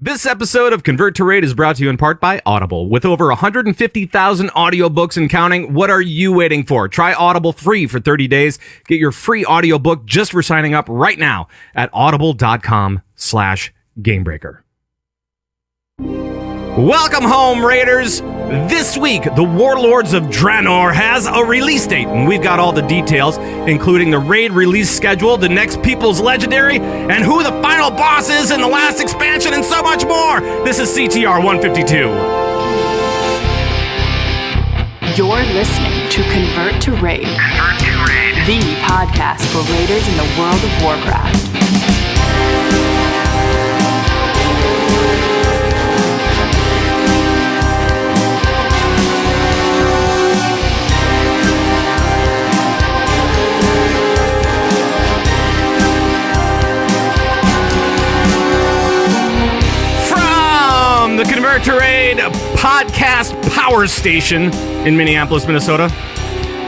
This episode of Convert to Raid is brought to you in part by Audible. With over 150,000 audiobooks and counting, what are you waiting for? Try Audible free for 30 days. Get your free audiobook just for signing up right now at audible.com/gamebreaker. Welcome home, Raiders! This week, the Warlords of Draenor has a release date, and we've got all the details, including the raid release schedule, the next People's Legendary, and who the final boss is in the last expansion, and so much more! This is CTR 152. You're listening to Convert to Raid, the podcast for raiders in the world of Warcraft. The Convert to Raid podcast power station in Minneapolis, Minnesota.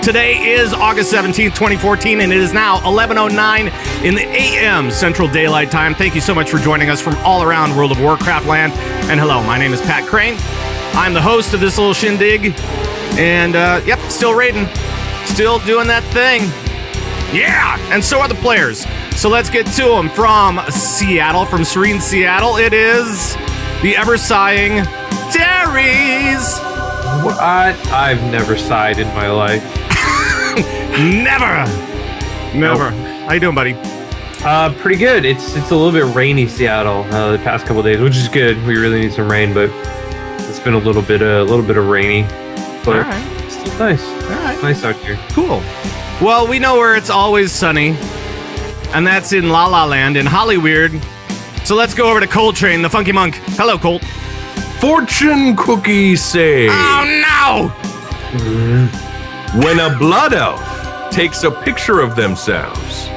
Today is August 17th, 2014, and it is now 11:09 in the a.m. Central Daylight Time. Thank you so much for joining us from all around World of Warcraft land. And hello, my name is Pat Crane. I'm the host of this little shindig. And, still raiding. Still doing that thing. Yeah! And so are the players. So let's get to them. From Seattle, from serene Seattle, it is the ever-sighing Darius. I've never sighed in my life. Never. Nope. How you doing, buddy? Pretty good. It's a little bit rainy Seattle the past couple of days, which is good. We really need some rain, but it's been a little bit of rainy. But it's still nice. All right. Nice out here. Cool. Well, we know where it's always sunny, and that's in La La Land in Hollyweird. So let's go over to Coltrane, the Funky Monk. Hello, Colt. Fortune cookies say, Oh, no! when a blood elf takes a picture of themselves,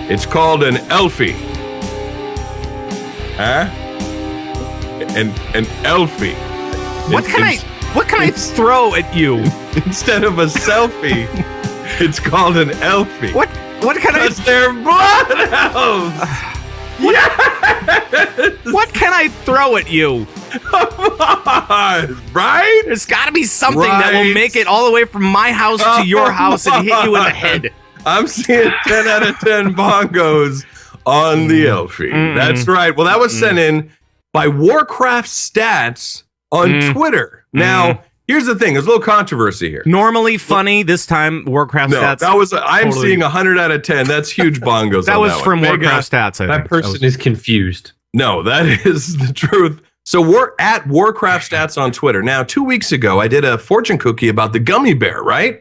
it's called an elfie. Huh? An elfie. What can I throw at you? Instead of a selfie, it's called an elfie. What can I... Because they're blood elves! Yes! What can I throw at you? Right? There's got to be something that will make it all the way from my house to your house and hit you in the head. I'm seeing 10 out of 10 bongos on the Elfie. That's right. Well, that was sent in by Warcraft Stats on Twitter. Now, here's the thing. There's a little controversy here. Normally funny. This time, Warcraft Stats. That was. I'm seeing 100 out of 10. That's huge bongos. That was from Warcraft Stats. That person is confused. No, that is the truth. So we're at Warcraft Stats on Twitter. Now, 2 weeks ago, I did a fortune cookie about the gummy bear, right?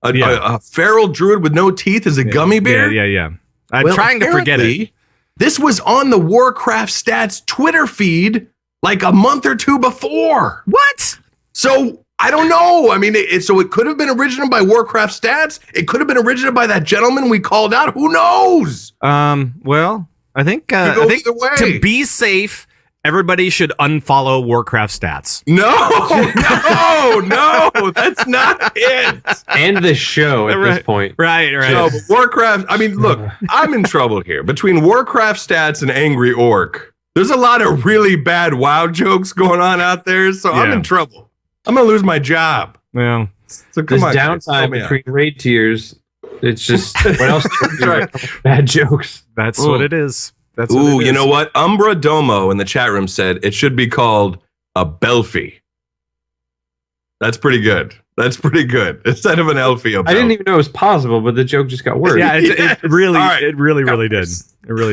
A feral druid with no teeth is a gummy bear? Yeah. I'm trying to forget it. This was on the Warcraft Stats Twitter feed like a month or two before. What? So I don't know. I mean, it could have been originated by Warcraft Stats. It could have been originated by that gentleman we called out. Who knows? Well, I think to be safe, everybody should unfollow Warcraft Stats. No, that's not it. And the show at this point. Right. No, but Warcraft, I mean, look, I'm in trouble here. Between Warcraft Stats and Angry Orc, there's a lot of really bad WoW jokes going on out there, so I'm in trouble. I'm going to lose my job. Yeah. So come on, downtime between raid tiers, it's just, what else? Right. Bad jokes. That's what it is. You know what? Umbra Domo in the chat room said it should be called a Belfie. That's pretty good. Instead of an Elfie, I didn't even know it was possible, but the joke just got worse. Yeah, it really did. It really did.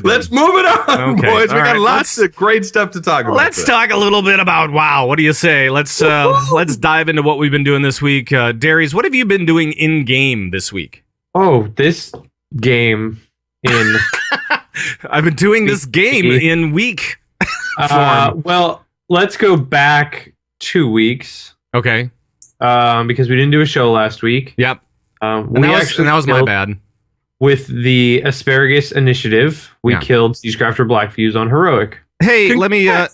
Let's move it on, boys. We got lots of great stuff to talk about. Let's talk a little bit about WoW. What do you say? Let's dive into what we've been doing this week. Darius, what have you been doing in game this week? Oh, this game in. I've been doing this game in week form. Well, let's go back 2 weeks. Okay. Because we didn't do a show last week. Yep. That was my bad. With the Asparagus Initiative, we killed Siegecrafter Blackfuse on Heroic. Hey, let me do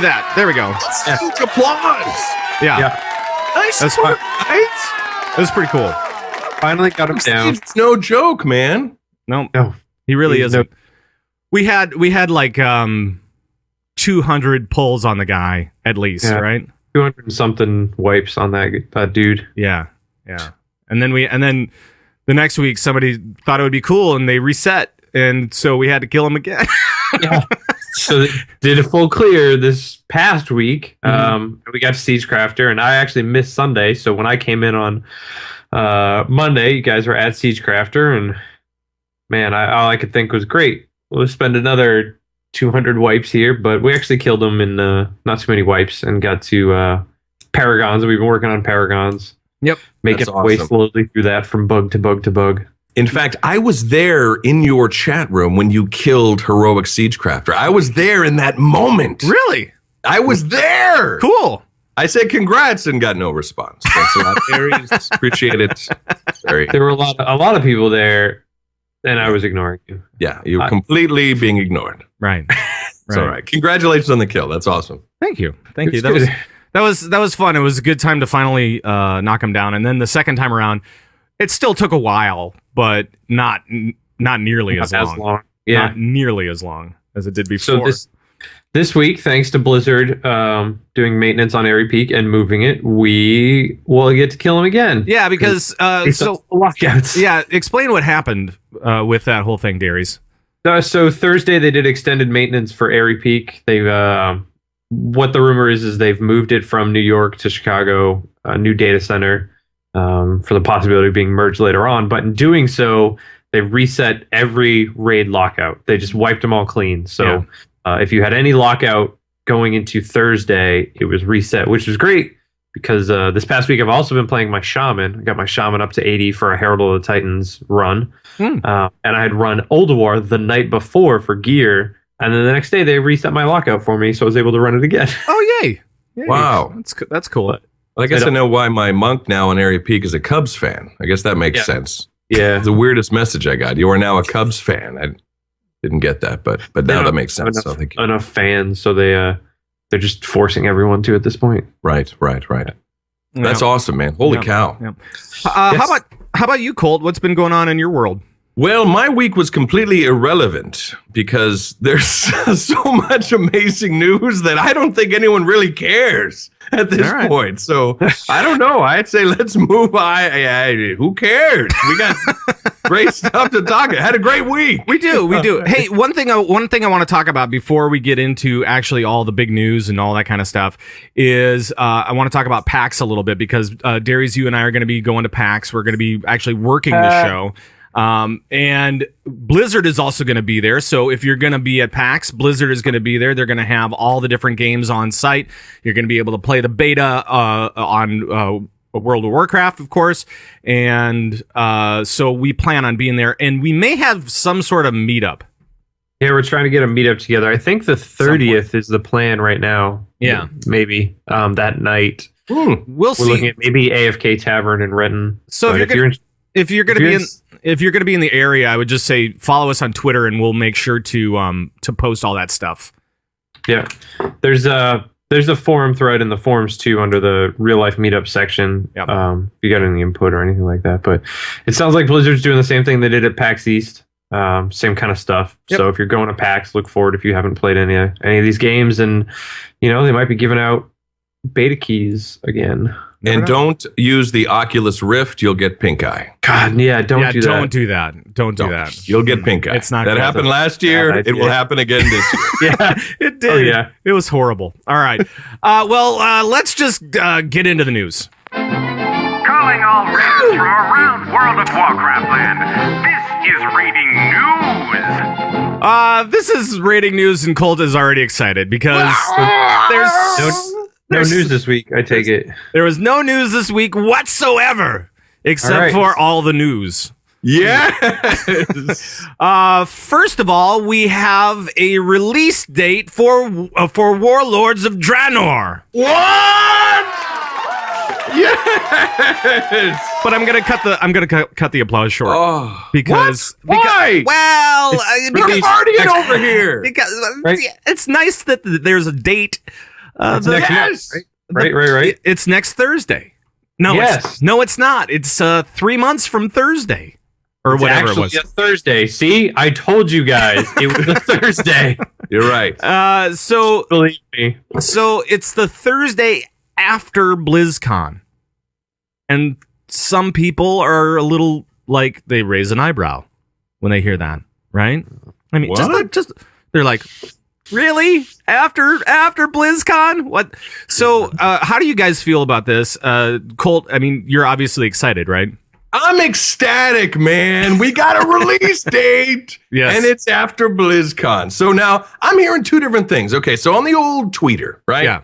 that. There we go. Huge applause. Yeah. Nice work, right? That was pretty cool. Finally got him down. It's no joke, man. No. He really isn't. We had like 2 200 pulls on the guy at least, right? 200 and something wipes on that dude. Yeah. And then the next week somebody thought it would be cool and they reset, and so we had to kill him again. Yeah. So they did a full clear this past week. We got to Siegecrafter, and I actually missed Sunday. So when I came in on Monday, you guys were at Siegecrafter, and man, all I could think was great. We'll spend another 200 wipes here, but we actually killed them in not too many wipes and got to Paragons. We've been working on Paragons. Yep. Making our way slowly through that from bug to bug to bug. In fact, I was there in your chat room when you killed Heroic Siegecrafter. I was there in that moment. Really? I was there. Cool. I said congrats and got no response. Thanks a lot, Aries. Appreciate it. There were a lot of people there, and I was ignoring you. Yeah, you were completely being ignored. Right. It's all right. Congratulations on the kill. That's awesome. Thank you. That was fun. It was a good time to finally knock him down. And then the second time around, it still took a while, but not nearly as long. Yeah, not nearly as long as it did before. So this week, thanks to Blizzard doing maintenance on Airy Peak and moving it, we will get to kill him again. Yeah, because lockouts. Yeah, explain what happened with that whole thing, Darius. So Thursday they did extended maintenance for Airy Peak. They've what the rumor is they've moved it from New York to Chicago, a new data center, for the possibility of being merged later on. But in doing so, they've reset every raid lockout. They just wiped them all clean. So if you had any lockout going into Thursday, it was reset, which was great because this past week I've also been playing my Shaman. I got my Shaman up to 80 for a Herald of the Titans run. And I had run Oldwar the night before for gear. And then the next day they reset my lockout for me, so I was able to run it again. Oh, yay. Wow. That's cool. Well, I guess I know why my monk now on Airy Peak is a Cubs fan. I guess that makes sense. Yeah. It's the weirdest message I got. You are now a Cubs fan. I didn't get that, but now that makes sense. Enough fans, so they're just forcing everyone to at this point. Right. That's awesome, man. Holy cow. Yeah. How about you, Colt? What's been going on in your world? Well, my week was completely irrelevant because there's so much amazing news that I don't think anyone really cares at this point. So I don't know. I'd say let's move on. Who cares? We got great stuff to talk about. Had a great week. We do. Hey, one thing I want to talk about before we get into actually all the big news and all that kind of stuff is I want to talk about PAX a little bit because Darius, you and I are going to be going to PAX. We're going to be actually working the show. And Blizzard is also going to be there. So if you're going to be at PAX, Blizzard is going to be there. They're going to have all the different games on site. You're going to be able to play the beta on World of Warcraft, of course. And so we plan on being there. And we may have some sort of meetup. Yeah, we're trying to get a meetup together. I think the 30th is the plan right now. Yeah. Maybe that night. We'll see. We're looking at maybe AFK Tavern in Renton. So if you're going to be in the area, I would just say follow us on Twitter, and we'll make sure to post all that stuff. Yeah, there's a forum thread in the forums too under the real life meetup section. Yep. If you got any input or anything like that, but it sounds like Blizzard's doing the same thing they did at PAX East. Same kind of stuff. Yep. So if you're going to PAX, look forward if you haven't played any of these games, and they might be giving out beta keys again. And don't use the Oculus Rift. You'll get pink eye. God, yeah, don't do that. Don't do that. Don't do that. You'll get pink eye. It's not that good. happened last year. It will happen again this year. Yeah, it did. Oh, yeah. It was horrible. All right. Let's just get into the news. Calling all raiders from around World of Warcraft land. This is raiding news. This is rating news, and Colt is already excited because there's no news this week, I take it. There was no news this week whatsoever, except for all the news. Yes. First of all, we have a release date for Warlords of Draenor. What? Yes. But I'm gonna cut the applause short because why? Well, we're partying over here. Because it's nice that there's a date. Next month, right. It's next Thursday. No, it's not. It's 3 months from Thursday, or whatever it was. A Thursday. See, I told you guys it was a Thursday. You're right. So Believe me. So it's the Thursday after BlizzCon. And some people are a little like, they raise an eyebrow when they hear that, right? I mean, What? just they're like, really? After BlizzCon? What? So how do you guys feel about this? Colt, I mean, you're obviously excited, right? I'm ecstatic, man. We got a release date. Yes. And it's after BlizzCon. So now I'm hearing two different things. Okay, so on the old tweeter, right? Yeah.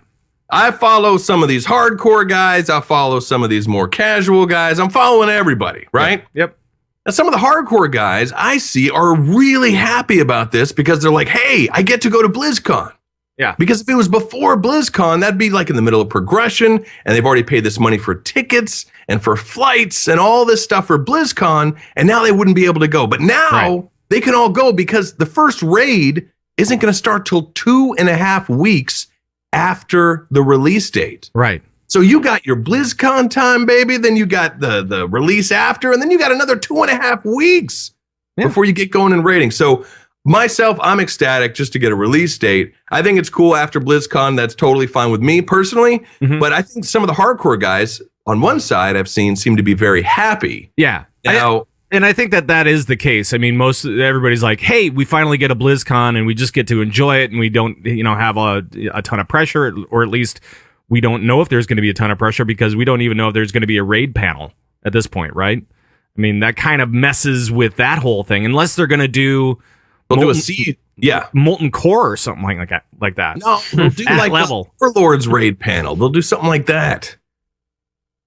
I follow some of these hardcore guys. I follow some of these more casual guys. I'm following everybody, right? Yep. Now, some of the hardcore guys I see are really happy about this because they're like, hey, I get to go to BlizzCon. Yeah. Because if it was before BlizzCon, that'd be like in the middle of progression, and they've already paid this money for tickets and for flights and all this stuff for BlizzCon, and now they wouldn't be able to go. But now they can all go because the first raid isn't going to start till 2.5 weeks after the release date. Right. So you got your BlizzCon time, baby, then you got the release after, and then you got another 2.5 weeks before you get going and raiding. So myself, I'm ecstatic just to get a release date. I think it's cool after BlizzCon. That's totally fine with me personally. Mhm. But I think some of the hardcore guys on one side I've seen seem to be very happy. Yeah. Now, And I think that is the case. I mean, everybody's like, "Hey, we finally get a BlizzCon, and we just get to enjoy it, and we don't, have a ton of pressure, or at least we don't know if there's going to be a ton of pressure because we don't even know if there's going to be a raid panel at this point, right? I mean, that kind of messes with that whole thing, unless they're going to do they'll do a seed. Yeah. Molten Core or something like that. No, they'll do At like level. the Warlords raid panel. They'll do something like that.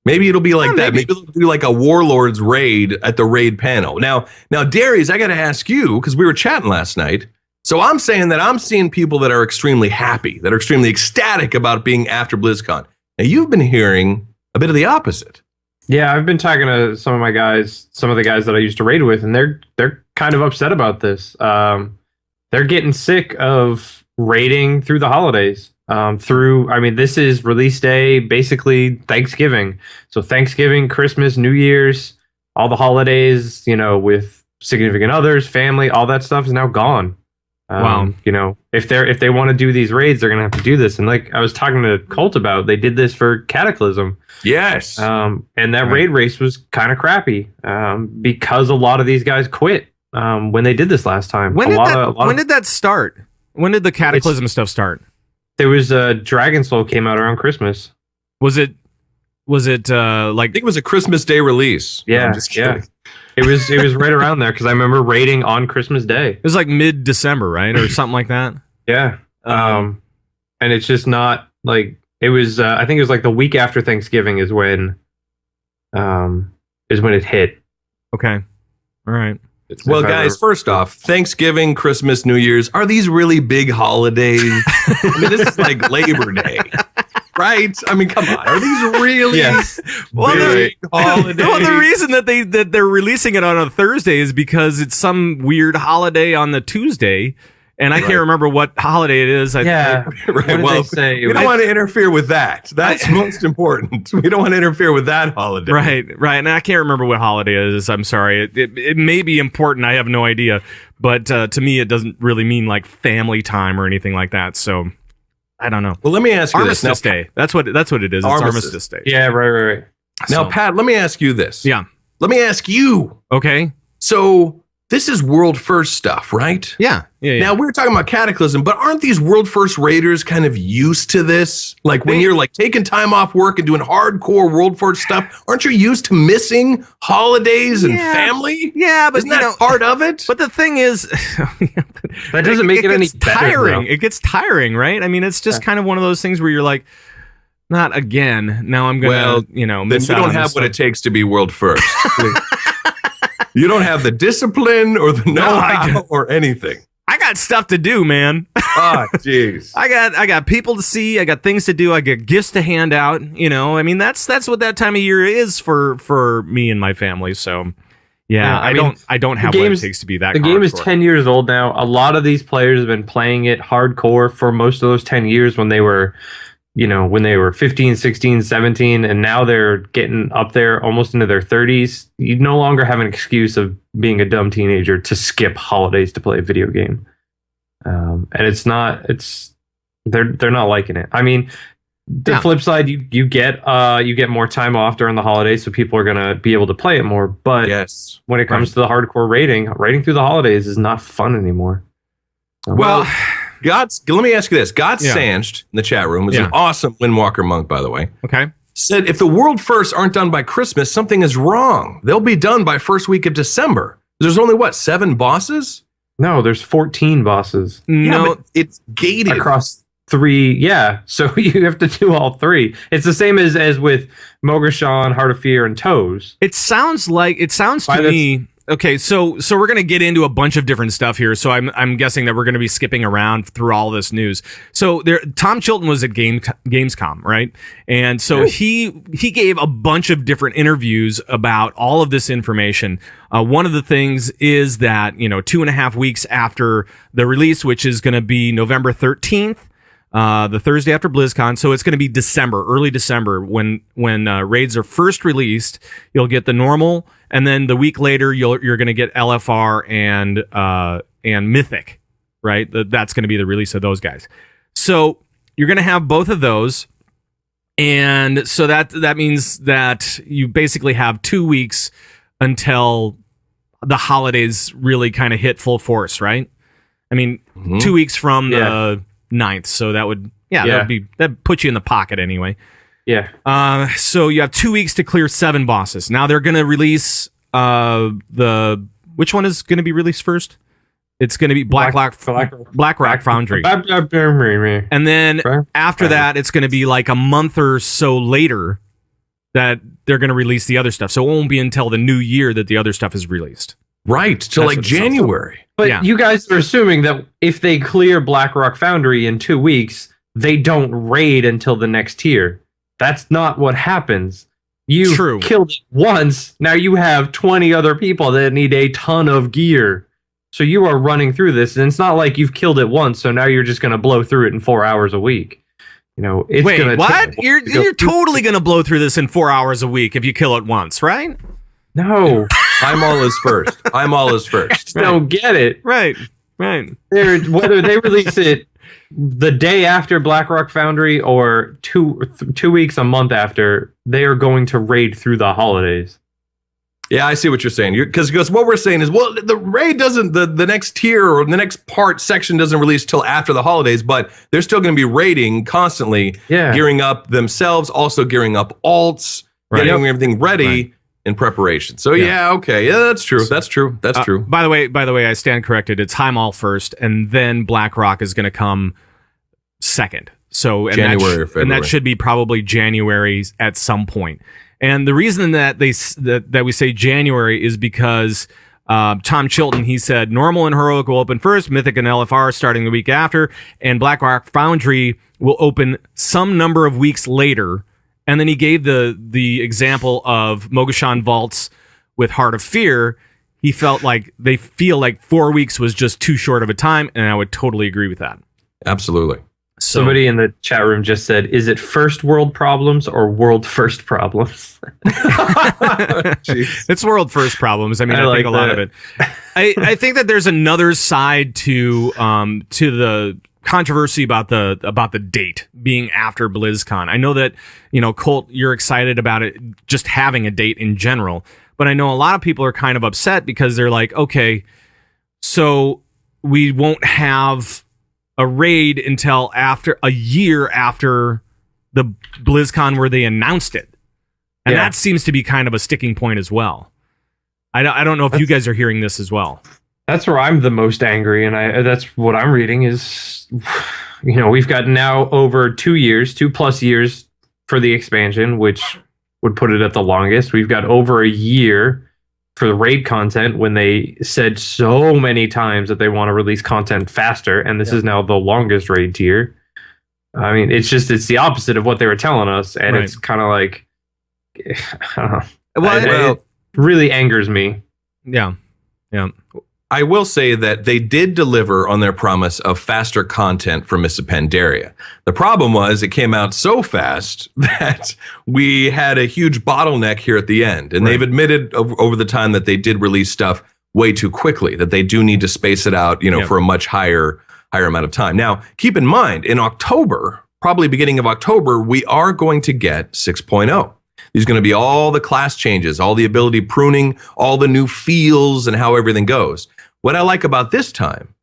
Maybe it'll be like that. Maybe they'll do like a Warlords raid at the raid panel. Now, Darius, I got to ask you, because we were chatting last night. So I'm saying that I'm seeing people that are extremely happy, that are extremely ecstatic about being after BlizzCon. Now, you've been hearing a bit of the opposite. Yeah, I've been talking to some of the guys that I used to raid with, and they're kind of upset about this. They're getting sick of raiding through the holidays. This is release day, basically Thanksgiving. So Thanksgiving, Christmas, New Year's, all the holidays, with significant others, family, all that stuff is now gone. Wow. If they want to do these raids, they're gonna have to do this. And like I was talking to Colt about, they did this for Cataclysm. Yes. And that raid race was kind of crappy because a lot of these guys quit when they did this last time. When did that start? When did the Cataclysm stuff start? There was Dragon Soul came out around Christmas. Was it I think it was a Christmas Day release. No, Yeah, I'm just kidding. It was right around there because I remember raiding on Christmas Day. It was like mid-December, right, or something like that. Yeah. And it's just not like it was. I think it was like the week after Thanksgiving is when it hit. Okay. All right. Well, guys, first off, Thanksgiving, Christmas, New Year's, are these really big holidays? I mean, this is like Labor Day, right? I mean, come on. Are these really big holidays? Well, the reason that they're releasing it on a Thursday is because it's some weird holiday on the Tuesday, and I can't remember what holiday it is. Right. Well, we don't want to interfere with that. That's most important. We don't want to interfere with that holiday. Right. And I can't remember what holiday it is. I'm sorry. It may be important. I have no idea. But to me, it doesn't really mean like family time or anything like that. So I don't know. Well, let me ask you Armistice Day. That's what it is. It's Armistice Day. Yeah, right. Now, Pat, let me ask you this. Yeah. Let me ask you. Okay. So this is world first stuff, right? Yeah. Now, we were talking about Cataclysm, but aren't these world first raiders kind of used to this? Like when you're like taking time off work and doing hardcore world first stuff, aren't you used to missing holidays and family? Yeah, but isn't that part of it? But the thing is, that doesn't make it any tiring. better. It gets tiring, right? I mean, it's just kind of one of those things where you're like, not again. Now I'm gonna, miss then you out don't on have this what stuff. it takes to be world first. You don't have the discipline or the know-how or anything. I got stuff to do, man. Ah, jeez. I got people to see. I got things to do. I got gifts to hand out. I mean, that's what that time of year is for me and my family. So, yeah, I don't have what it takes to be that. The game is hardcore. 10 years old now. A lot of these players have been playing it hardcore for most of those 10 years when they were 15, 16, 17, and now they're getting up there almost into their 30s. You no longer have an excuse of being a dumb teenager to skip holidays to play a video game. and it's not. They're not liking it. I mean, the flip side, you get more time off during the holidays, so people are gonna be able to play it more. But when it comes to the hardcore raiding through the holidays is not fun anymore. So. Well, let me ask you this. Got Sanched in the chat room is an awesome Windwalker monk, by the way. Okay. Said if the world firsts aren't done by Christmas, something is wrong. They'll be done by first week of December. There's only 7 bosses? No, there's 14 bosses. No, but it's gated across 3. Yeah, so you have to do all 3. It's the same as with Mogoshan, Heart of Fear, and Toes. It sounds to me. Okay, so we're gonna get into a bunch of different stuff here. So I'm guessing that we're gonna be skipping around through all this news. So Tom Chilton was at GamesCom, right? And so he gave a bunch of different interviews about all of this information. One of the things is that 2.5 weeks after the release, which is gonna be November 13th. The Thursday after BlizzCon, so it's going to be early December when raids are first released. You'll get the normal, and then the week later you're going to get LFR and Mythic, right? That's going to be the release of those guys. So you're going to have both of those, and so that means that you basically have 2 weeks until the holidays really kind of hit full force, right? I mean, 2 weeks from the 9th, so that puts you in the pocket anyway. So you have 2 weeks to clear 7 bosses. Now they're going to release which one is going to be released first? It's going to be Black Rock Foundry. And then after that, it's going to be like a month or so later that they're going to release the other stuff. So it won't be until the new year that the other stuff is released. Right, till like January. But you guys are assuming that if they clear Blackrock Foundry in 2 weeks, they don't raid until the next tier. That's not what happens. You killed it once, now you have 20 other people that need a ton of gear. So you are running through this, and it's not like you've killed it once, so now you're just going to blow through it in 4 hours a week. It's Wait, what? You're totally going to blow through this in 4 hours a week if you kill it once, right? No. I'm all is first. Don't get it. Right. Whether they release it the day after Blackrock Foundry or 2 weeks, a month after, they are going to raid through the holidays. Yeah, I see what you're saying. Because what we're saying is, well, the raid doesn't, the next tier or the next section doesn't release till after the holidays, but they're still going to be raiding constantly, gearing up themselves, also gearing up alts, getting everything ready. In preparation. So that's true. That's true. By the way, I stand corrected. It's Heimal first, and then Blackrock is going to come second. So January or February. And that should be probably January at some point. And the reason that that we say January is because Tom Chilton, he said normal and heroic will open first, Mythic and LFR starting the week after, and Blackrock Foundry will open some number of weeks later. And then he gave the example of Mogoshan Vaults with Heart of Fear. He felt like they feel like 4 weeks was just too short of a time, and I would totally agree with that. Absolutely. Somebody in the chat room just said, is it first world problems or world first problems? It's world first problems. I mean, I think a lot of it. I think that there's another side to the controversy about the date being after BlizzCon. I know that, Colt, you're excited about it just having a date in general, but I know a lot of people are kind of upset because they're like, okay, so we won't have a raid until a year after the BlizzCon where they announced it. And that seems to be kind of a sticking point as well. I don't know if you guys are hearing this as well. That's where I'm the most angry, and that's what I'm reading is, we've got now over 2+ years for the expansion, which would put it at the longest. We've got over a year for the raid content when they said so many times that they want to release content faster, and this is now the longest raid tier. I mean, it's the opposite of what they were telling us, and it's kind of like, I don't know. It really angers me. Yeah. I will say that they did deliver on their promise of faster content for Mists of Pandaria. The problem was it came out so fast that we had a huge bottleneck here at the end. And they've admitted over the time that they did release stuff way too quickly, that they do need to space it out, for a much higher higher amount of time. Now, keep in mind, in October, probably beginning of October, we are going to get 6.0. There's going to be all the class changes, all the ability pruning, all the new feels and how everything goes. What I like about this time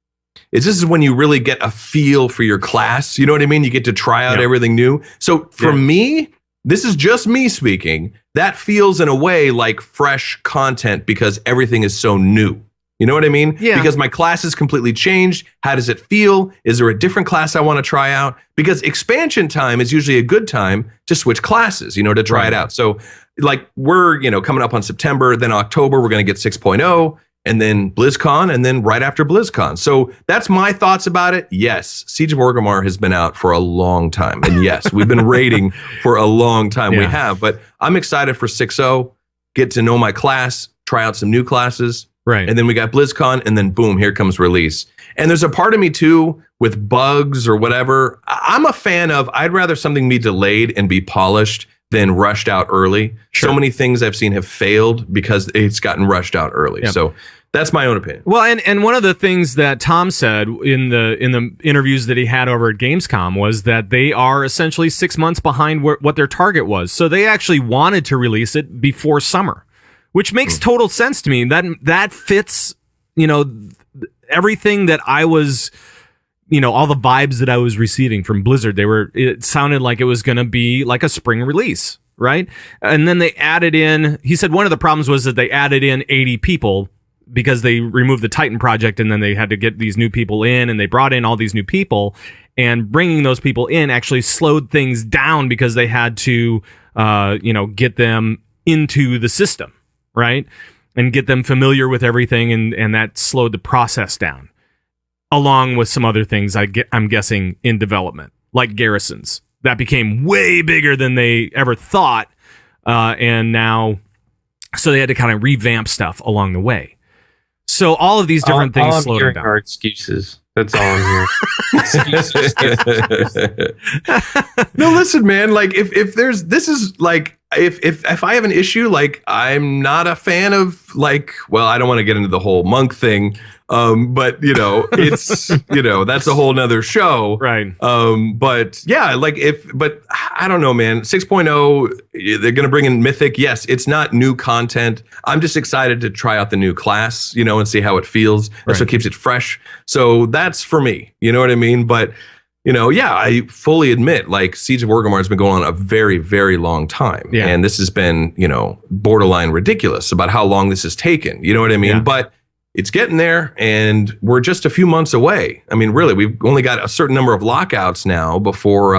is this is when you really get a feel for your class. You know what I mean? You get to try out everything new. So for me, this is just me speaking. That feels in a way like fresh content because everything is so new. You know what I mean? Yeah. Because my class is completely changed. How does it feel? Is there a different class I want to try out? Because expansion time is usually a good time to switch classes, to try it out. So like we're, coming up on September, then October, we're going to get 6.0 and then BlizzCon and then right after BlizzCon. So that's my thoughts about it. Yes, Siege of Orgrimmar has been out for a long time. And yes, we've been raiding for a long time. We have, but I'm excited for 6.0, get to know my class, try out some new classes. Right. And then we got BlizzCon, and then boom, here comes release. And there's a part of me too, with bugs or whatever, I'm a fan of, I'd rather something be delayed and be polished than rushed out early. Sure. So many things I've seen have failed because it's gotten rushed out early. Yep. So that's my own opinion. Well, and one of the things that Tom said in the interviews that he had over at Gamescom was that they are essentially 6 months behind what their target was. So they actually wanted to release it before summer. Which makes total sense to me. That fits, everything that I was, all the vibes that I was receiving from Blizzard. It sounded like it was going to be like a spring release, right? And then they added in, he said one of the problems was that they added in 80 people because they removed the Titan project and then they had to get these new people in and they brought in all these new people, and bringing those people in actually slowed things down because they had to, get them into the system. Right? And get them familiar with everything, and that slowed the process down, along with some other things I'm guessing in development, like garrisons. That became way bigger than they ever thought, and now, so they had to kind of revamp stuff along the way. So all of these different things slowed them down. Are excuses. That's all I'm hearing. No, listen, man. Like if there's, this is like, if I have an issue, like I'm not a fan of like, well, I don't want to get into the whole monk thing. But it's, that's a whole nother show. Right. But yeah, but I don't know, man, 6.0, they're going to bring in Mythic. Yes. It's not new content. I'm just excited to try out the new class, and see how it feels. That's what keeps it fresh. So that's for me, you know what I mean? But I fully admit, like Siege of Orgrimmar has been going on a very, very long time. Yeah. And this has been, borderline ridiculous about how long this has taken. You know what I mean? Yeah. But it's getting there, and we're just a few months away. I mean, really, we've only got a certain number of lockouts now before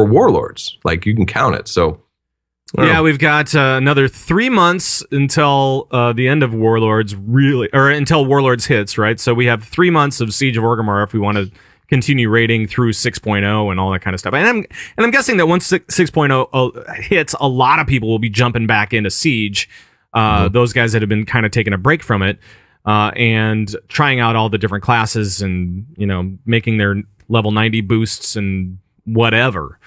Warlords. Like, you can count it. So, we've got another 3 months until the end of Warlords, or until Warlords hits, right? So we have 3 months of Siege of Orgrimmar if we want to continue raiding through 6.0 and all that kind of stuff. And I'm guessing that once 6.0 hits, a lot of people will be jumping back into Siege. Those guys that have been kind of taking a break from it. And trying out all the different classes and, making their level 90 boosts and whatever.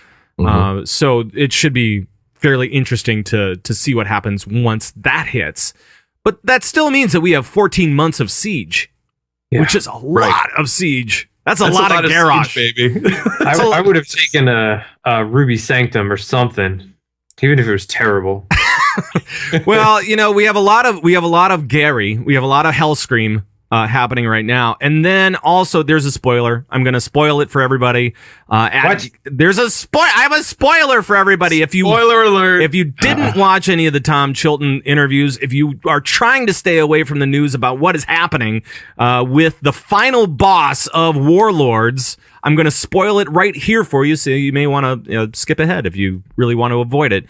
So it should be fairly interesting to see what happens once that hits. But that still means that we have 14 months of Siege, which is a lot of Siege. That's a lot of Garrosh, baby. I would have taken a Ruby Sanctum or something, even if it was terrible. Well, we have a lot of Gary, we have a lot of Hellscream happening right now, and then also there's a spoiler. I'm going to spoil it for everybody. What? There's a I have a spoiler for everybody. Spoiler alert! If you didn't watch any of the Tom Chilton interviews, if you are trying to stay away from the news about what is happening with the final boss of Warlords, I'm going to spoil it right here for you. So you may want to skip ahead if you really want to avoid it.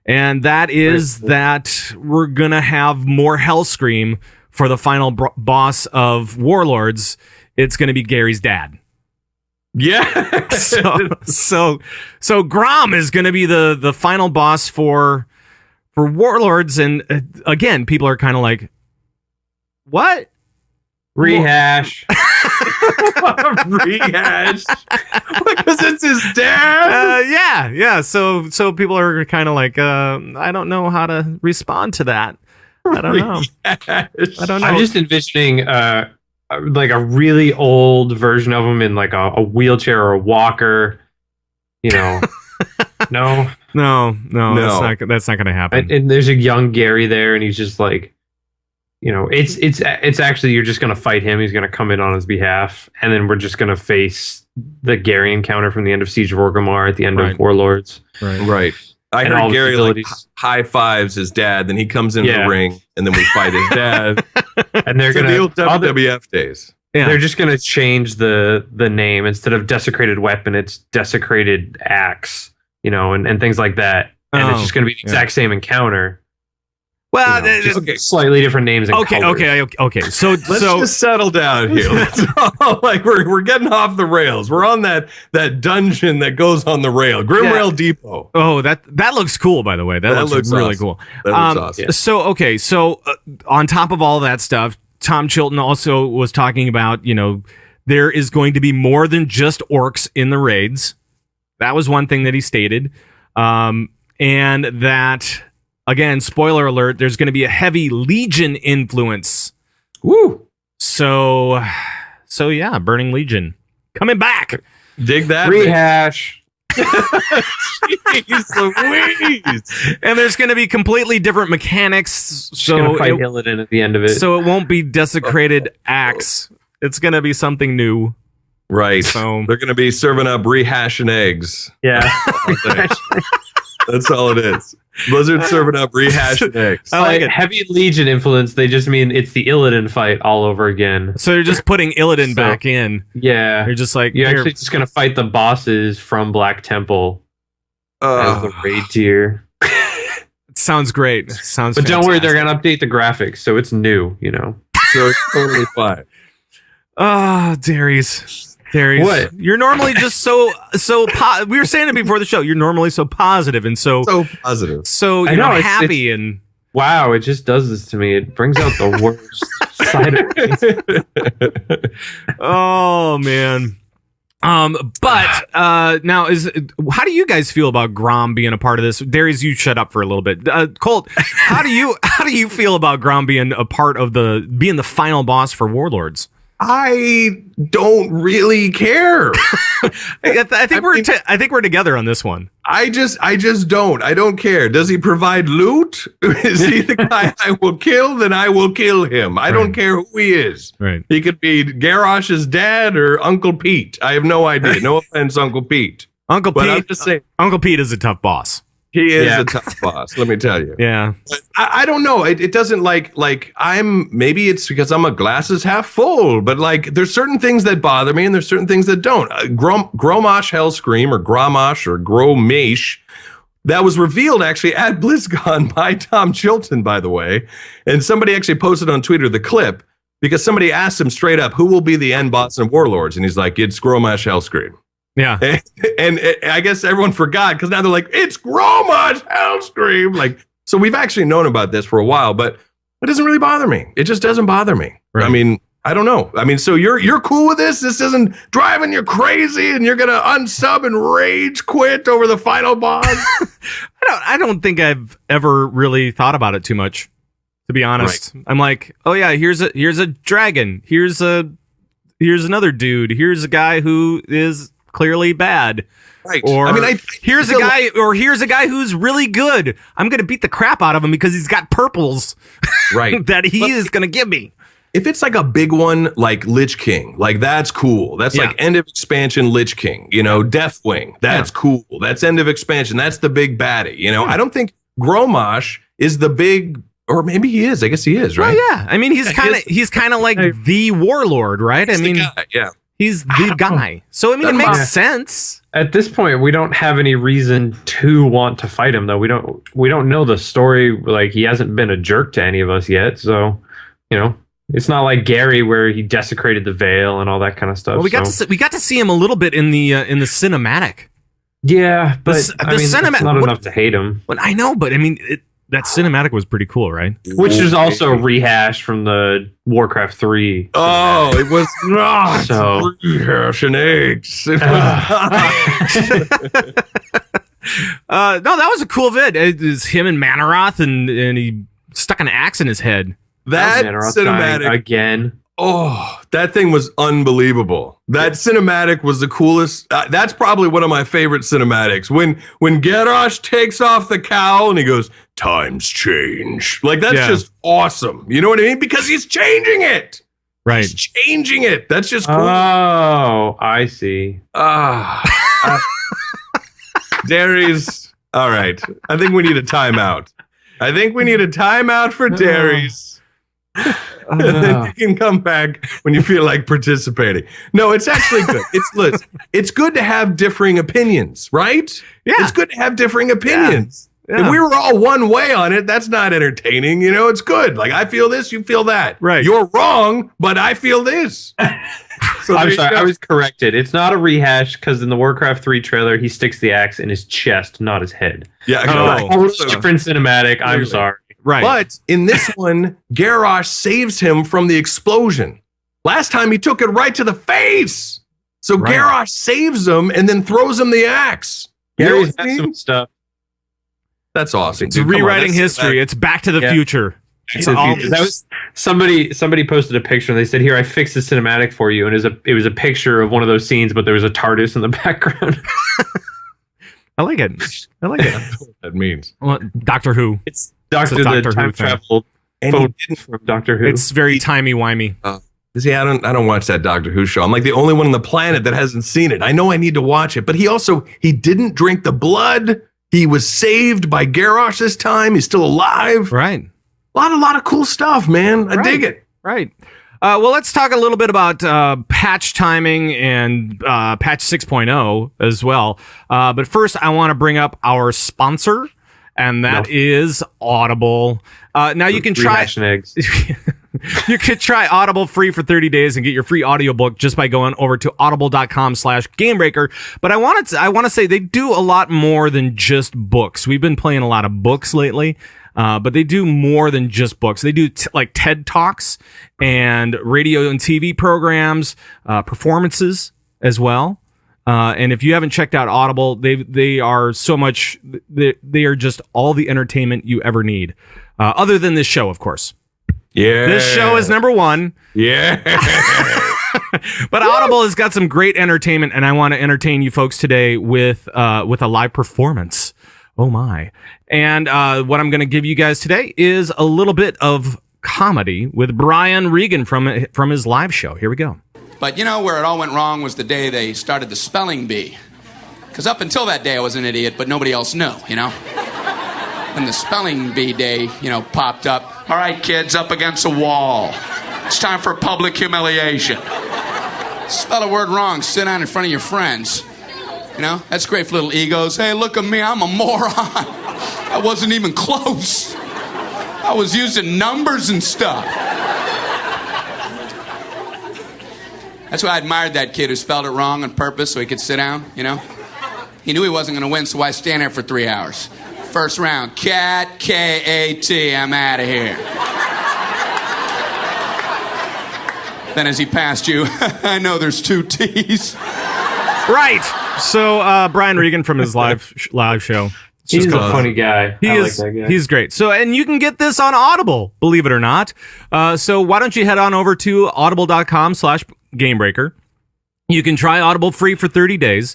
And that is that we're going to have more Hellscream for the final boss of Warlords. It's going to be Gary's dad. Yeah. So Grom is going to be the final boss for Warlords. And again, people are kind of like, what? Rehash. Rehash. Because it's his dad. Yeah. So people are kind of like, I don't know how to respond to that. I don't know. I'm just envisioning like a really old version of him in like a wheelchair or a walker. You know, no. That's not going to happen. And there's a young Gary there, and he's just like, you know, it's actually you're just going to fight him. He's going to come in on his behalf, and then we're just going to face the Gary encounter from the end of Siege of Orgrimmar at the end of Warlords. Right. I And heard all the Gary like facilities. high fives his dad, then he comes into the ring, and then we fight his dad. And they're So going the old to WWF days. Yeah. they're just going to change the name. Instead of desecrated weapon, it's desecrated axe, you know, and things like that. And it's just going to be the exact same encounter. Well, You know, just slightly different names. And colors. okay. So Let's just settle down here. Let's all, like we're getting off the rails. We're on that dungeon that goes on the rail, Grimrail Depot. Oh, that looks cool, by the way. That looks really awesome. cool. That looks awesome. So on top of all that stuff, Tom Chilton also was talking about, you know, there is going to be more than just orcs in the raids. That was one thing that he stated. And that, again, spoiler alert, there's going to be a heavy Legion influence. Woo! So yeah, Burning Legion coming back. Dig that. Rehash. Jeez Louise. And there's going to be completely different mechanics. Just gonna So fight it, Illidan at the end of it. so it won't be desecrated axe. It's going to be something new. Right. So- They're going to be serving up rehashing eggs. yeah. That's all it is. Blizzard serving up rehashing eggs. I like it. Heavy Legion influence. They just mean it's the Illidan fight all over again. So they're just putting Illidan So- back in. Yeah. They're just like, You're here. actually just gonna fight the bosses from Black Temple as the raid tier. It sounds great. Sounds But don't worry, they're fantastic. gonna update the graphics, so it's new. You know. So it's totally fine. Darius. What? You're normally just we were saying it before the show. You're normally so positive and so So positive. you know, it's- happy and Wow, it just does this to me. It brings out the worst side of me. oh man. But now how do you guys feel about Grom being a part of this? Darius, you shut up for a little bit. Colt, how do you feel about Grom being a part of being the final boss for Warlords? I don't really care. I think we're together on this one. I just don't. I don't care. Does he provide loot? Is he the guy I will kill? Then I will kill him. I don't care who he is. Right. He could be Garrosh's dad or Uncle Pete. I have no idea. No offense, Uncle Pete. Uncle But I'm Pete. just saying, Uncle Pete is a tough boss. he is Yeah. a tough boss. Let me tell you. Yeah. I don't know. It doesn't like maybe it's because I'm a glasses half full, but like there's certain things that bother me and there's certain things that don't. Gromosh Hellscream or Gromosh or Gromesh, that was revealed actually at BlizzCon by Tom Chilton, by the way. And somebody actually posted on Twitter the clip because somebody asked him straight up, who will be the end boss of Warlords? And he's like, it's Gromosh Hellscream. Yeah. And I guess everyone forgot because now they're like, it's Gromosh Hellscream. Like, so we've actually known about this for a while, but it doesn't really bother me. It just doesn't bother me. Right. I mean, I don't know. I mean, so you're cool with this? This isn't driving you crazy and you're going to unsub and rage quit over the final boss? I don't think I've ever really thought about it too much, to be honest. I'm like, oh yeah, here's a dragon. Here's another dude. Here's a guy who is clearly bad. Right. Or I mean, here's a guy who's really good. I'm gonna beat the crap out of him because he's got purples right. that he is gonna give me. If it's like a big one, like Lich King, like that's cool. That's Yeah. like end of expansion Lich King, you know, Deathwing. That's cool. That's end of expansion. That's the big baddie. You know, I don't think Gromosh is the big, or maybe he is. I guess he is, right? Oh yeah, I mean he's kind of like the warlord, right? I He's the mean guy, yeah. he's the guy. So I mean it makes Yeah. sense. At this point, we don't have any reason to want to fight him, though. We don't know the story. Like, he hasn't been a jerk to any of us yet, so you know, it's not like Gary where he desecrated the veil and all that kind of stuff. Well, we got to see him a little bit in the cinematic. yeah, but The I mean, cinema- it's not what- enough to hate him. But I know, but I mean that cinematic was pretty cool, right? Which is also rehashed from the Warcraft 3. Oh, it was not So- rehashing eggs. It was not. No, that was a cool vid. It was him and Manaroth, and he stuck an axe in his head. That Manoroth dying cinematic. again. Oh, that thing was unbelievable. That cinematic was the coolest. That's probably one of my favorite cinematics. When Garrosh takes off the cowl and he goes, "Times change." Like, that's just awesome. You know what I mean? Because he's changing it. Right. He's changing it. That's just cool. Oh, I see. Darius. All right. I think we need a timeout. For Darius. And then you can come back when you feel like participating. No, it's actually good. It's good to have differing opinions, right? Yeah. It's good to have differing opinions. Yeah. If we were all one way on it, that's not entertaining. It's good. Like, I feel this, you feel that. Right. You're wrong, but I feel this. So I'm sorry, I was corrected. It's not a rehash because in the Warcraft 3 trailer, he sticks the axe in his chest, not his head. Yeah. Different cinematic. I'm sorry. Right. But in this one, Garrosh saves him from the explosion. Last time he took it right to the face. So Garrosh saves him and then throws him the axe. Gary's got some stuff. That's awesome. It's rewriting history. It's Back to the Future. That was somebody posted a picture and they said, "Here, I fixed the cinematic for you." And it was a picture of one of those scenes, but there was a TARDIS in the background. I like it. What that means. Well, Doctor Who. It's the time travel phone from Doctor Who. It's very timey-wimey. See, I don't watch that Doctor Who show. I'm like the only one on the planet that hasn't seen it. I know I need to watch it, but he didn't drink the blood. He was saved by Garrosh this time. He's still alive. Right. A lot of cool stuff, man. I dig it. Right. Well, let's talk a little bit about patch timing and patch 6.0 as well. But first, I want to bring up our sponsor, and that is Audible. Now you can try eggs. You could try Audible free for 30 days and get your free audiobook just by going over to audible.com/gamebreaker. But I want to say they do a lot more than just books. We've been playing a lot of books lately. But they do more than just books. They do like TED Talks and radio and TV programs, performances as well. And if you haven't checked out Audible, they are so much. They are just all the entertainment you ever need, other than this show, of course. Yeah, this show is number one. Yeah. But Audible has got some great entertainment, and I want to entertain you folks today with a live performance. Oh my. And what I'm going to give you guys today is a little bit of comedy with Brian Regan from his live show. Here we go. But where it all went wrong was the day they started the spelling bee. Because up until that day I was an idiot, but nobody else knew, When the spelling bee day, popped up. All right, kids, up against a wall. It's time for public humiliation. Spell a word wrong, sit down in front of your friends. That's great for little egos. Hey, look at me, I'm a moron. I wasn't even close. I was using numbers and stuff. That's why I admired that kid who spelled it wrong on purpose so he could sit down, He knew he wasn't going to win, so why stand there for 3 hours? First round, cat, K-A-T, I'm out of here. Then as he passed you, I know there's 2 T's. Right. So Brian Regan from his live show. He's a funny guy. I like that guy. He's great. So, and you can get this on Audible, believe it or not. So why don't you head on over to audible.com/gamebreaker. You can try Audible free for 30 days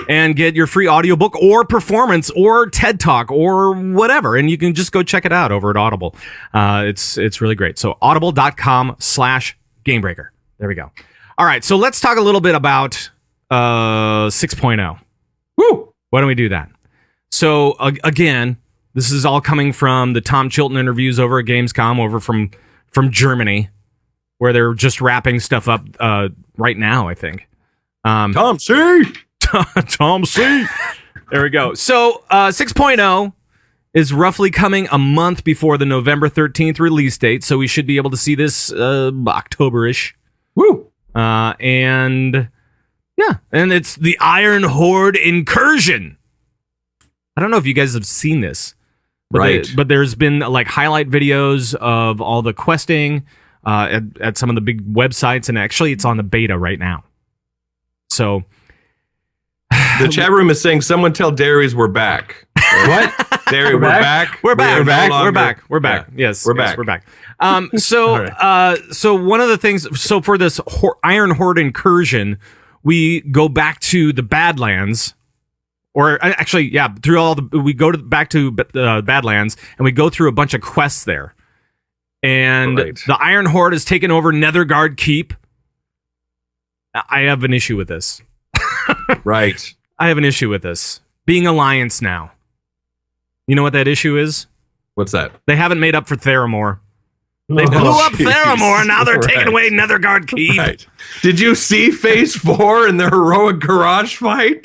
and get your free audiobook or performance or TED Talk or whatever. And you can just go check it out over at Audible. It's really great. So audible.com/gamebreaker. There we go. All right. So let's talk a little bit about 6.0. Woo! Why don't we do that? So again, this is all coming from the Tom Chilton interviews over at GamesCom over from Germany, where they're just wrapping stuff up right now, I think. Tom C. Tom C. There we go. So 6.0 is roughly coming a month before the November 13th release date, so we should be able to see this October-ish. Woo! And it's the Iron Horde Incursion. I don't know if you guys have seen this, but but there's been like highlight videos of all the questing at some of the big websites, and actually it's on the beta right now. So the chat room is saying, "Someone tell Darius we're back." What? There, we're back. We're back. We're back. We're back. We're Yeah. back. Yes, We're yes, back. We're back. So one of the things. So for this Iron Horde incursion, we go back to the Badlands, or actually, yeah, through all the. We go back to Badlands, and we go through a bunch of quests there. And Right. the Iron Horde has taken over Netherguard Keep. I have an issue with this. Right. I have an issue with this. Being Alliance now. You know what that issue is? What's that? They haven't made up for Theramore. They blew Oh, up jeez. Theramore, and now they're taking Right. away Netherguard Keep. Right. Did you see Phase 4 in the heroic garage fight?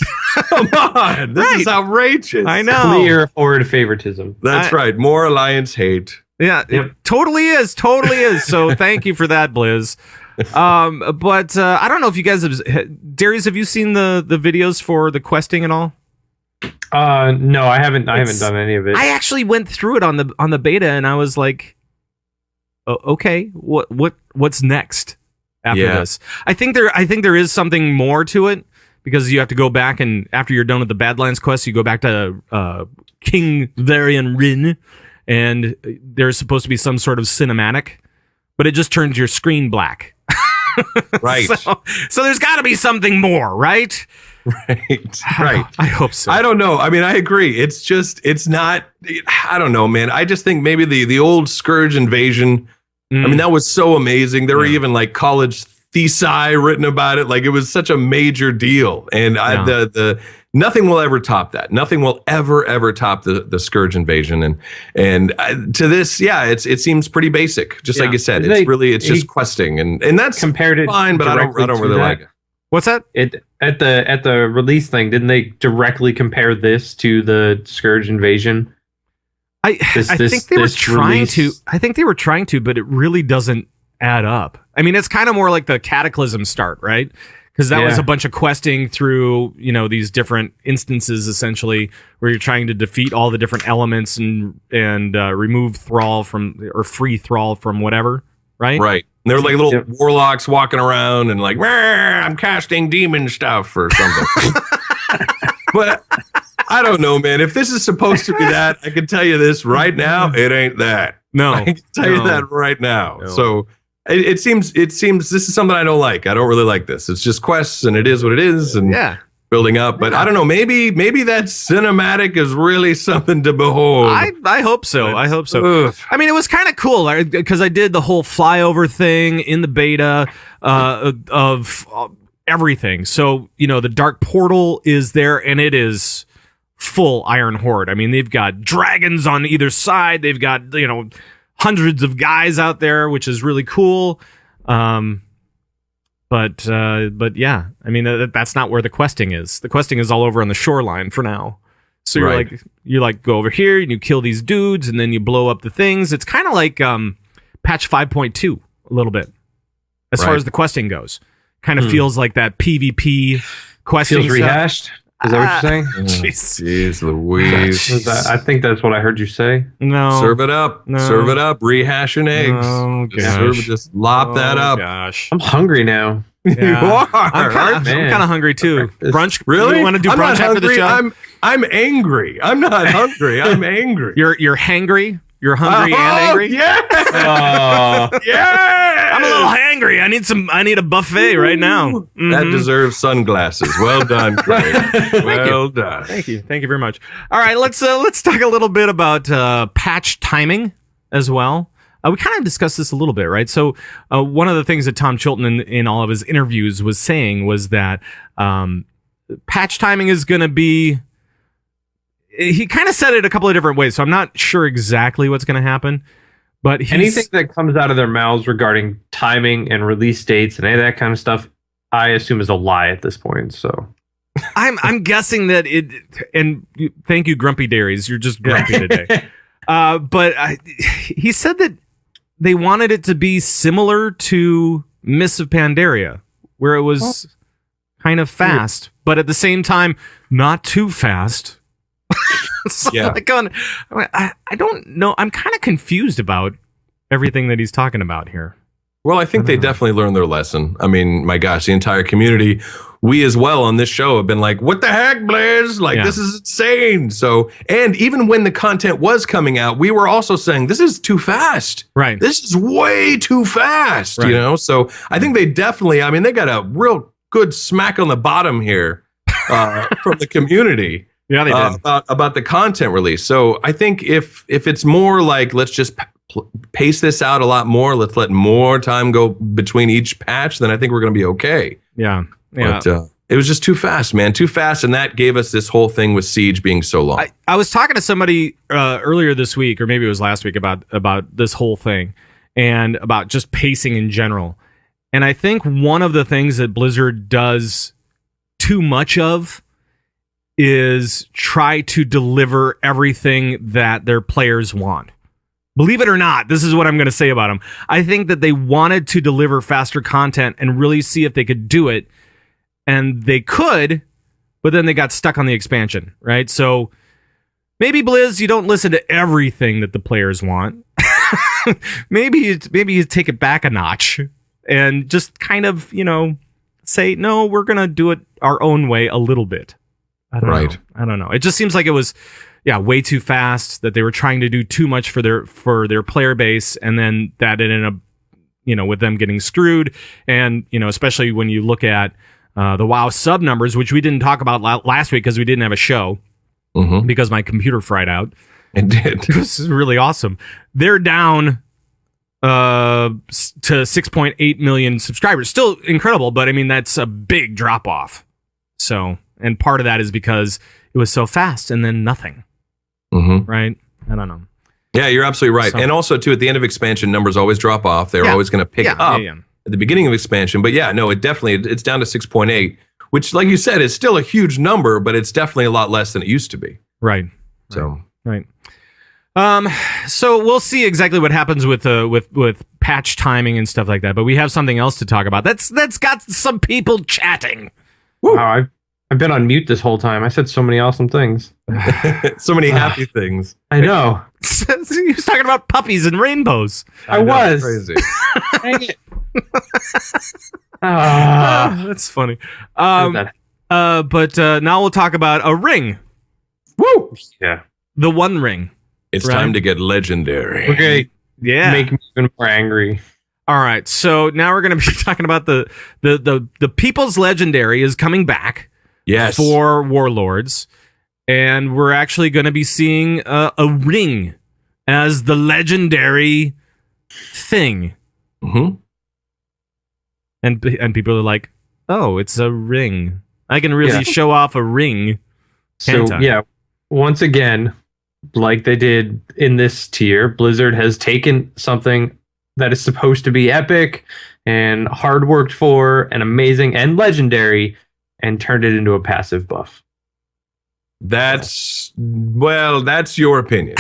Come on. This is outrageous. I know. Clear horde favoritism. That's right. More Alliance hate. Yeah, Yep. it totally is. Totally is. So thank you for that, Blizz. But I don't know if you guys have... Darius, have you seen the videos for the questing and all? No, I haven't done any of it. I actually went through it on the beta, and I was like, oh, okay, what's next after this? I think there is something more to it, because you have to go back, and after you're done with the Badlands quest, you go back to King Varian Rin, and there's supposed to be some sort of cinematic, but it just turns your screen black. Right. So there's got to be something more, right? Right. Right. I hope so. I don't know. I mean, I agree. It's not, I don't know, man. I just think maybe the old Scourge invasion, I mean, that was so amazing. There were even like college thesis written about it. Like, it was such a major deal. And the nothing will ever top that. Nothing will ever top the Scourge invasion. And to this, yeah, it seems pretty basic. Just like you said, it's just questing, and that's compared it fine. But I don't directly really to like that. it. What's that? At the release thing, didn't they directly compare this to the Scourge invasion? I think they were trying release? to. I think they were trying to, but it really doesn't add up. I mean, it's kind of more like the Cataclysm start, right? Because that was a bunch of questing through, these different instances, essentially, where you're trying to defeat all the different elements and remove Thrall or free Thrall from whatever, right? Right. And there were like little warlocks walking around and like, I'm casting demon stuff or something. But I don't know, man. If this is supposed to be that, I can tell you this right now, it ain't that. No. I can tell you that right now. No. So it seems this is something I don't like. I don't really like this. It's just quests, and it is what it is, and building up. But I don't know. Maybe that cinematic is really something to behold. I hope so. I hope so. Ugh. I mean, it was kind of cool because I did the whole flyover thing in the beta of everything. So the Dark Portal is there, and it is full Iron Horde. I mean, they've got dragons on either side. They've got hundreds of guys out there, which is really cool. But yeah, I mean, that's not where the questing is. The questing is all over on the shoreline for now. So you go over here and you kill these dudes, and then you blow up the things. It's kind of like patch 5.2 a little bit as far as the questing goes. Kind of feels like that PvP questing feels rehashed. Is that what you're saying? Jeez Louise. I think that's what I heard you say. No. Serve it up. No. Serve it up. Rehashing eggs. Oh, gosh. Just lop that up. Gosh. I'm hungry now. Yeah. You are. I'm kind of hungry too. Brunch? Really? You want to do brunch after the show? I'm angry. I'm not hungry. I'm angry. You're hangry? You're hungry and angry? Yeah. Yeah. I'm a little hangry. I need a buffet right now. Mm-hmm. That deserves sunglasses. Well done, Craig. Well done. Thank you very much. All right, let's talk a little bit about patch timing as well. We kind of discussed this a little bit, right? So one of the things that Tom Chilton in all of his interviews was saying was that patch timing is going to be... He kind of said it a couple of different ways, so I'm not sure exactly what's going to happen. But anything that comes out of their mouths regarding timing and release dates and any of that kind of stuff, I assume is a lie at this point. So I'm guessing that it. And thank you, Grumpy Dairies. You're just grumpy today. But he said that they wanted it to be similar to Mists of Pandaria, where it was kind of fast, but at the same time not too fast. So I don't know. I'm kind of confused about everything that he's talking about here. Well, I think they definitely learned their lesson. I mean, my gosh, the entire community, we as well on this show have been like, what the heck, Blizz? Like, this is insane. So, and even when the content was coming out, we were also saying, this is too fast. Right. This is way too fast, right. you know? So I think they definitely, I mean, they got a real good smack on the bottom here from the community. Yeah, they did. About the content release. So I think if it's more like, let's just pace this out a lot more, let's let more time go between each patch, then I think we're going to be okay. Yeah. But it was just too fast, man. Too fast. And that gave us this whole thing with Siege being so long. I was talking to somebody earlier this week, or maybe it was last week, about this whole thing and about just pacing in general. And I think one of the things that Blizzard does too much of is try to deliver everything that their players want. Believe it or not, this is what I'm going to say about them. I think that they wanted to deliver faster content and really see if they could do it. And they could, but then they got stuck on the expansion, right? So maybe, Blizz, you don't listen to everything that the players want. maybe you take it back a notch and just kind of, say, no, we're going to do it our own way a little bit. I don't know. It just seems like it was, way too fast, that they were trying to do too much for their player base, and then that ended up, with them getting screwed. And, especially when you look at the WoW sub numbers, which we didn't talk about last week because we didn't have a show, because my computer fried out. It did. It was really awesome. They're down to 6.8 million subscribers. Still incredible, but I mean, that's a big drop off. So, and part of that is because it was so fast and then nothing. Right? I don't know. Yeah, you're absolutely right. So, and also, too, at the end of expansion, numbers always drop off. They're always going to pick up at the beginning of expansion. But yeah, no, it's down to 6.8, which, like you said, is still a huge number, but it's definitely a lot less than it used to be. Right. So, right. So we'll see exactly what happens with patch timing and stuff like that. But we have something else to talk about. That's got some people chatting. Wow, I've been on mute this whole time. I said so many awesome things. So many happy things. I know. He was talking about puppies and rainbows. I was. Crazy. Dang it. That's funny. But now we'll talk about a ring. Woo! Yeah. The One Ring. It's time to get legendary. Okay. Yeah. Make me even more angry. All right. So now we're going to be talking about the People's Legendary is coming back. Yes. For Warlords. And we're actually going to be seeing a ring as the legendary thing. And people are like, oh, it's a ring. I can really show off a ring. So, once again, like they did in this tier, Blizzard has taken something that is supposed to be epic and hard worked for and amazing and legendary and turned it into a passive buff. That's your opinion.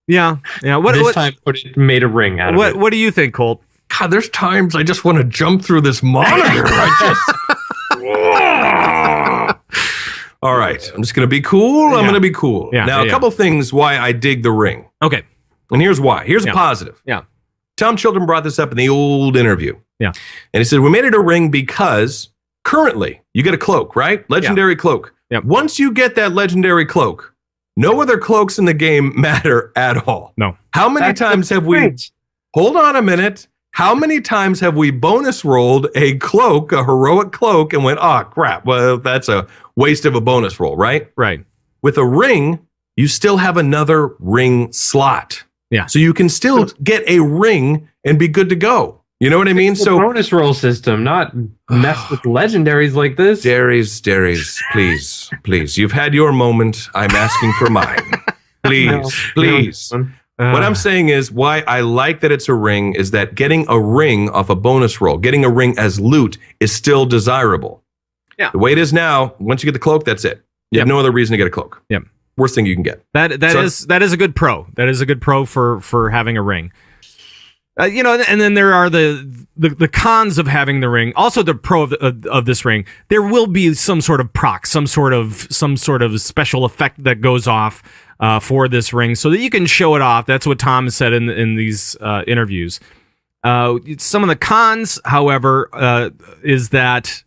Yeah. This time it made a ring out of it. What do you think, Colt? God, there's times I just want to jump through this monitor. All right, I'm just going to be cool. I'm going to be cool. Now, a couple things why I dig the ring. Okay. And here's why. Here's a positive. Yeah. Tom Chilton brought this up in the old interview. Yeah. And he said, we made it a ring because currently you get a cloak, right? Legendary cloak. Yep. Once you get that legendary cloak, no other cloaks in the game matter at all. No. How many times have we... Hold on a minute. How many times have we bonus rolled a cloak, a heroic cloak, and went, oh, crap, well, that's a waste of a bonus roll, right? Right. With a ring, you still have another ring slot. Yeah. So you can still get a ring and be good to go. You know what I mean? It's a bonus roll system, not mess with legendaries like this. Darius, please. You've had your moment. I'm asking for mine. Please. What I'm saying is why I like that it's a ring is that getting a ring off a bonus roll, getting a ring as loot is still desirable. Yeah. The way it is now, once you get the cloak, that's it. You have no other reason to get a cloak. Yep. Worst thing you can get. That is a good pro. That is a good pro for having a ring. And then there are the cons of having the ring. Also, the pro of this ring, there will be some sort of proc, some sort of special effect that goes off for this ring, so that you can show it off. That's what Tom said in these interviews. Some of the cons, however, is that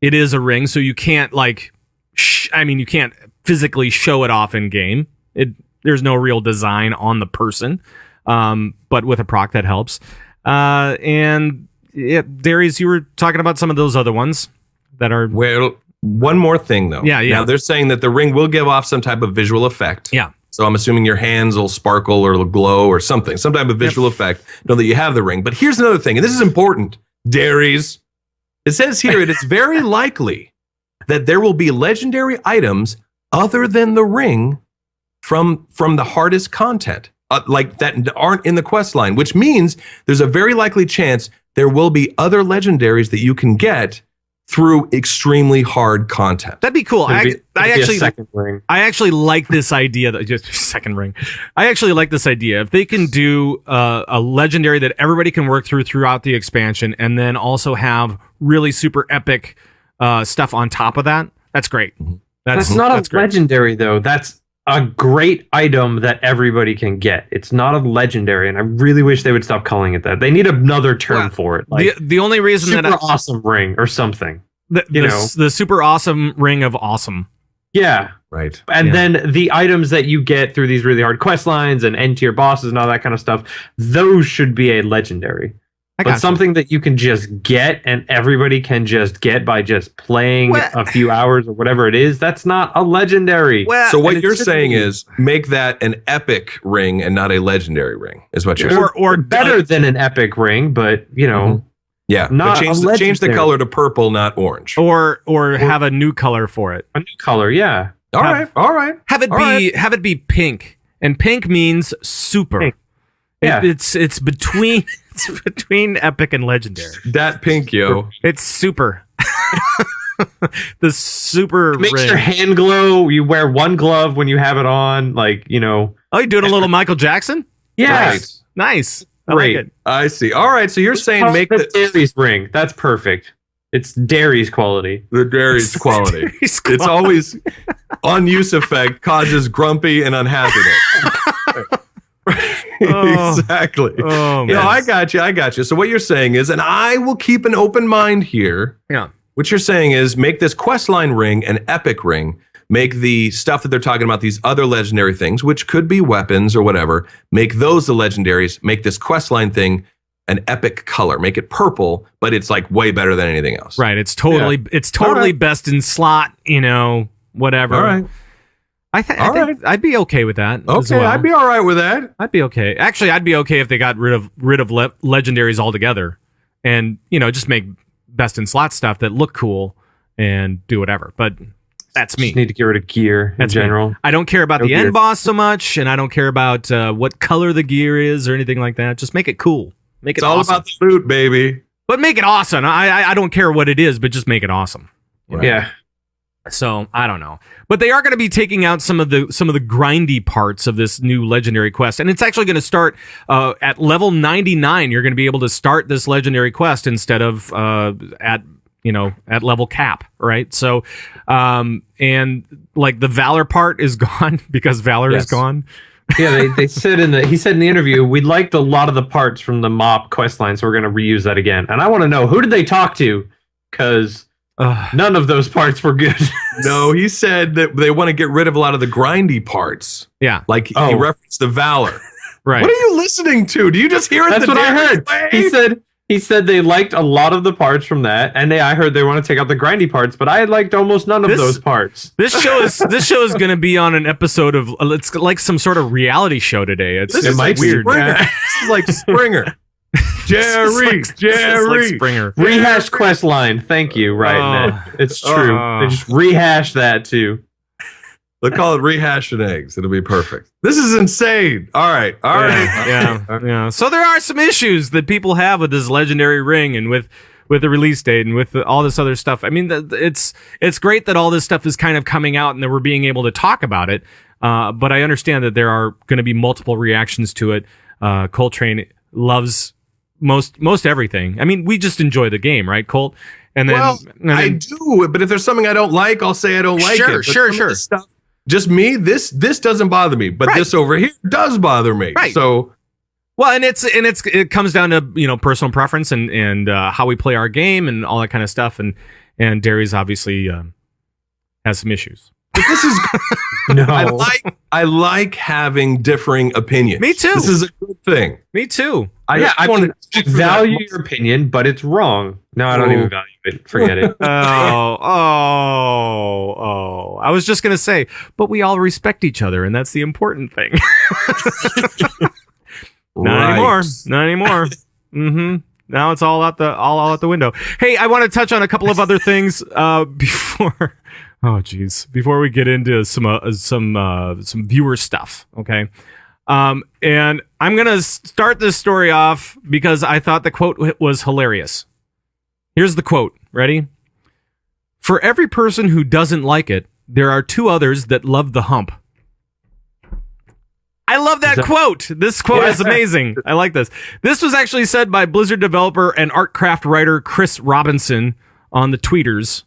it is a ring, so you can't you can't physically show it off in game. There's no real design on the person, but with a proc that helps. And Darius, you were talking about some of those other ones that are. Well, one more thing though. Yeah. Now they're saying that the ring will give off some type of visual effect. Yeah. So I'm assuming your hands will sparkle or glow or something, some type of visual effect. Know that you have the ring. But here's another thing, and this is important, Darius. It says here it is very likely that there will be legendary items other than the ring from the hardest content, like that aren't in the quest line, which means there's a very likely chance there will be other legendaries that you can get through extremely hard content. That'd be cool. I actually second ring. I actually like this idea. That just second ring. I actually like this idea. If they can do a legendary that everybody can work throughout the expansion, and then also have really super epic stuff on top of that, that's great. That's not a legendary though. That's a great item that everybody can get. It's not a legendary, and I really wish they would stop calling it that. They need another term for it. Like the only reason super that awesome ring or something. The super awesome ring of awesome. Yeah. Right. And then the items that you get through these really hard quest lines and end tier bosses and all that kind of stuff, those should be a legendary. But something that you can just get and everybody can just get by just playing a few hours or whatever it is, that's not a legendary. So what you're saying is make that an epic ring and not a legendary ring, is what you're saying. Or better than an epic ring, but yeah, not but change the color to purple, not orange. Or have a new color for it. A new color, yeah. All right. Have it be pink, and pink means super. Pink. Yeah. It's between epic and legendary. That pink, yo. It's super. The super makes ring. your hand glow. You wear one glove when you have it on, Oh, you doing a little Michael Jackson? Yeah. Right. Nice. I Great. like it. I see. All right, so you're saying make the Darius ring. That's perfect. It's Darius quality. The Darius quality. Darius It's always on use effect causes grumpy and unhappiness. Exactly. Oh, man. No, I got you. So what you're saying is, and I will keep an open mind here. Yeah. What you're saying is make this questline ring an epic ring. Make the stuff that they're talking about, these other legendary things, which could be weapons or whatever, make those the legendaries. Make this questline thing an epic color. Make it purple, but it's like way better than anything else. Right. It's totally best in slot, whatever. All right. I think I'd be okay with that. as Okay, well. I'd be all right with that. I'd be okay. Actually, I'd be okay if they got rid of legendaries altogether, and just make best in slot stuff that look cool and do whatever. But that's me. Just need to get rid of gear in general. Me. I don't care about the gear. end boss so much, and I don't care about what color the gear is or anything like that. Just make it cool. Make it It's all awesome. about the loot, baby. But make it awesome. I don't care what it is, but just make it awesome. Right. Yeah. So I don't know, but they are going to be taking out some of the grindy parts of this new legendary quest, and it's actually going to start at level 99. You're going to be able to start this legendary quest instead of at level cap, right? So, and like the Valor part is gone because Valor is gone. Yeah, they said he said in the interview, we liked a lot of the parts from the MoP quest line, so we're going to reuse that again. And I want to know, who did they talk to? Because none of those parts were good. No, he said that they want to get rid of a lot of the grindy parts. Yeah. Like he referenced the Valor. Right. What are you listening to? Do you just hear it? That's what I heard. He said they liked a lot of the parts from that, and I heard they want to take out the grindy parts, but I liked almost none of those parts. This show is going to be on an episode of it's like some sort of reality show today. This is like weird. This is like Springer. Jerry. Like Springer. Rehash quest line. Thank you. Right, Ned. It's true. They just rehash that too. They'll call it rehashing eggs. It'll be perfect. This is insane. All right. Yeah. So there are some issues that people have with this legendary ring and with the release date and with all this other stuff. I mean, it's great that all this stuff is kind of coming out and that we're being able to talk about it. But I understand that there are going to be multiple reactions to it. Coltrane loves most everything. I mean, we just enjoy the game, right, Colt? And then, I do. But if there's something I don't like, I'll say I don't like it. Sure. Stuff, just me. This doesn't bother me, but this over here does bother me. Right. So Well, and it comes down to personal preference and how we play our game and all that kind of stuff. And Darius obviously has some issues. But this is No. I like having differing opinions. Me too. This is a good thing. Me too. I wanted to value your opinion, but it's wrong. No, I don't even value it. Forget it. Oh. I was just gonna say, but we all respect each other, and that's the important thing. Not anymore. Mm-hmm. Now it's all out the window. Hey, I want to touch on a couple of other things before. Oh, geez. Before we get into some viewer stuff, okay? And I'm gonna start this story off because I thought the quote was hilarious. Here's the quote. Ready? For every person who doesn't like it, there are two others that love the hump. I love that quote. This quote is amazing. I like this. This was actually said by Blizzard developer and Artcraft writer Chris Robinson on the tweeters.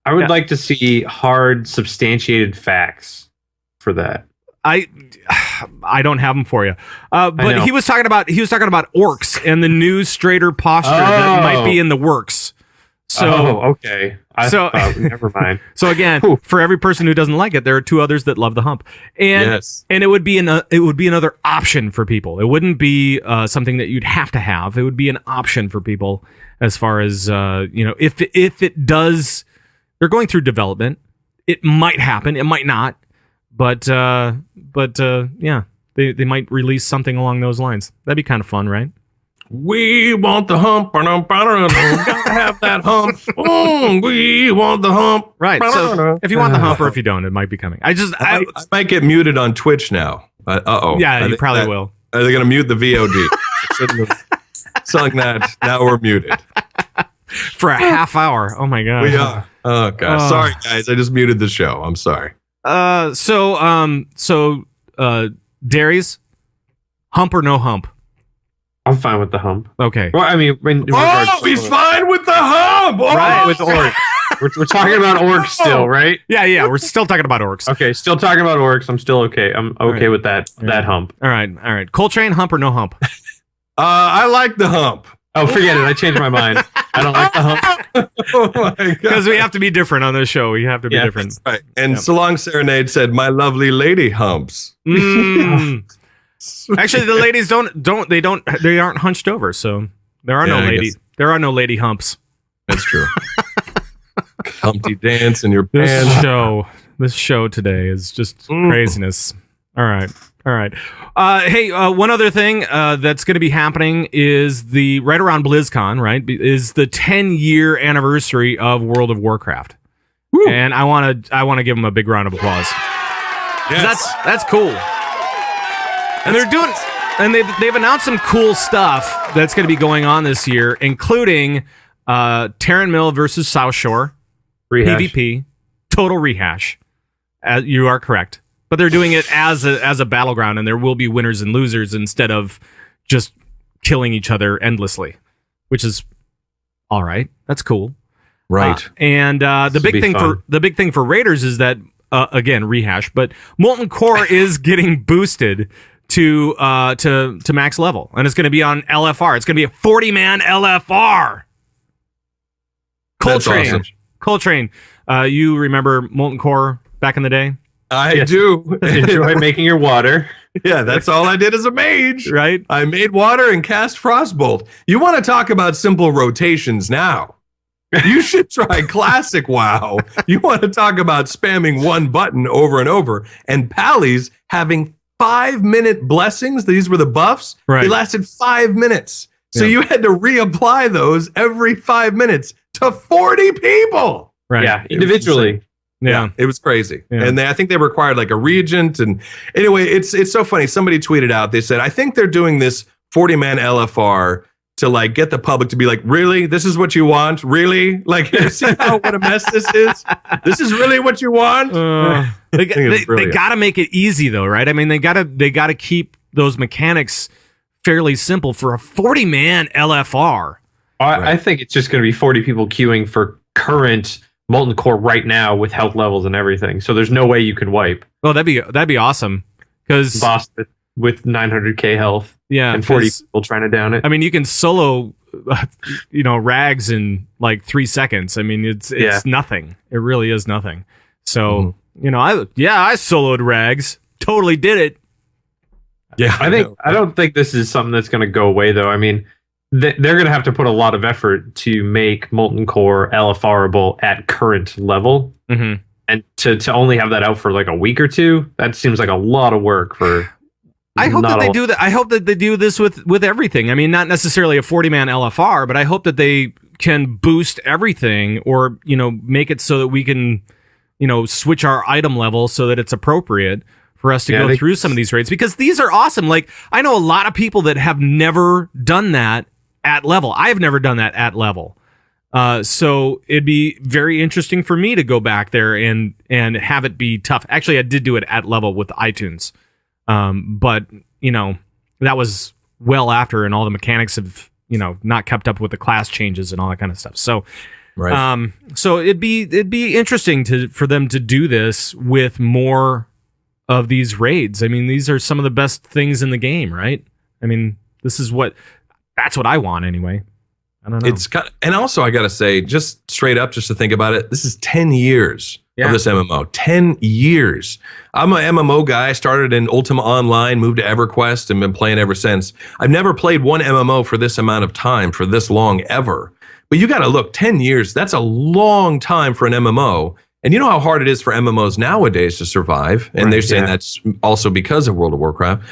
I would like to see hard, substantiated facts for that. I don't have them for you. But he was talking about orcs and the new straighter posture that might be in the works. So okay. Never mind. So again, for every person who doesn't like it, there are two others that love the hump, and it would be another option for people. It wouldn't be something that you'd have to have. It would be an option for people as far as if it does. They're going through development. It might happen. It might not. But yeah, they might release something along those lines. That'd be kind of fun, right? We want the hump. Gotta have that hump. We want the hump. Right. So if you want the hump or if you don't, it might be coming. I might get muted on Twitch now. Yeah, you probably will. Are they going to mute the VOD? Shouldn't have sung that. Now we're muted. For a half hour. Oh my god. We are. Oh god. Sorry guys, I just muted the show. I'm sorry. So Darius, hump or no hump? I'm fine with the hump. Okay. Well, I mean, he's fine with the hump. Right, with orcs. We're talking about orcs still, right? Yeah. We're still talking about orcs. Okay, still talking about orcs. I'm still okay. I'm okay with that hump. All right. Coltrane, hump or no hump? I like the hump. Oh, forget it. I changed my mind. I don't like the hump. Oh my god. Because we have to be different on this show. We have to be different. Right. And Salong Serenade said, "My lovely lady humps." Actually, the ladies they aren't hunched over, so there are no ladies. There are no lady humps. That's true. Humpty dance in your pants. This show today is just craziness. All right. Hey, one other thing that's going to be happening is right around BlizzCon, right? Is the 10-year anniversary of World of Warcraft. Woo. And I want to give them a big round of applause. Yes. That's cool. And they've announced some cool stuff that's going to be going on this year, including Terran Mill versus South Shore, rehash. PvP, total rehash. You are correct, but they're doing it as a battleground, and there will be winners and losers instead of just killing each other endlessly, which is all right. That's cool, right? And the big thing for Raiders is that again rehash, but Molten Core is getting boosted to max level, and it's going to be on LFR. It's going to be a 40-man LFR. Coltrane, you remember Molten Core back in the day? I do. Enjoy making your water. Yeah, that's all I did as a mage. Right? I made water and cast Frostbolt. You want to talk about simple rotations now? You should try Classic WoW. You want to talk about spamming one button over and over, and Pally's having 5-minute blessings. These were the buffs. Right. They lasted 5 minutes. So you had to reapply those every 5 minutes to 40 people. Right. Yeah, individually. Yeah, it was crazy. Yeah. And I think they required like a regent. And anyway, it's so funny. Somebody tweeted out, they said, I think they're doing this 40-man LFR to like get the public to be like, really? This is what you want? Really? Like, see what a mess this is? This is really what you want? They got to make it easy though, right? I mean, they got to keep those mechanics fairly simple for a 40-man LFR. I think it's just going to be 40 people queuing for current Molten Core right now with health levels and everything. So there's no way you can wipe. Oh, that'd be awesome. Because with 900k health. Yeah, and 40 people trying to down it. I mean, you can solo, rags in like 3 seconds. I mean, it's nothing. It really is nothing. So I soloed rags. Totally did it. Yeah, I don't think this is something that's going to go away though. I mean, they're going to have to put a lot of effort to make Molten Core LFRable at current level, and to only have that out for like a week or two. That seems like a lot of work for. I hope that they do that. I hope that they do this with everything. I mean, not necessarily a 40-man LFR, but I hope that they can boost everything, or make it so that we can, switch our item level so that it's appropriate for us to go through some of these raids, because these are awesome. Like, I know a lot of people that have never done that at level. I've never done that at level. So it'd be very interesting for me to go back there and have it be tough. Actually, I did do it at level with iTunes. But that was well after, and all the mechanics have, not kept up with the class changes and all that kind of stuff. So, right. So it'd be interesting for them to do this with more of these raids. I mean, these are some of the best things in the game, right? I mean, that's what I want anyway. I don't know. And also I got to say, just straight up, just to think about it, this is 10 years of this MMO. 10 years. I'm an MMO guy. I started in Ultima Online, moved to EverQuest, and been playing ever since. I've never played one MMO for this amount of time, for this long ever. But you got to look, 10 years, that's a long time for an MMO. And you know how hard it is for MMOs nowadays to survive. And they're saying that's also because of World of Warcraft.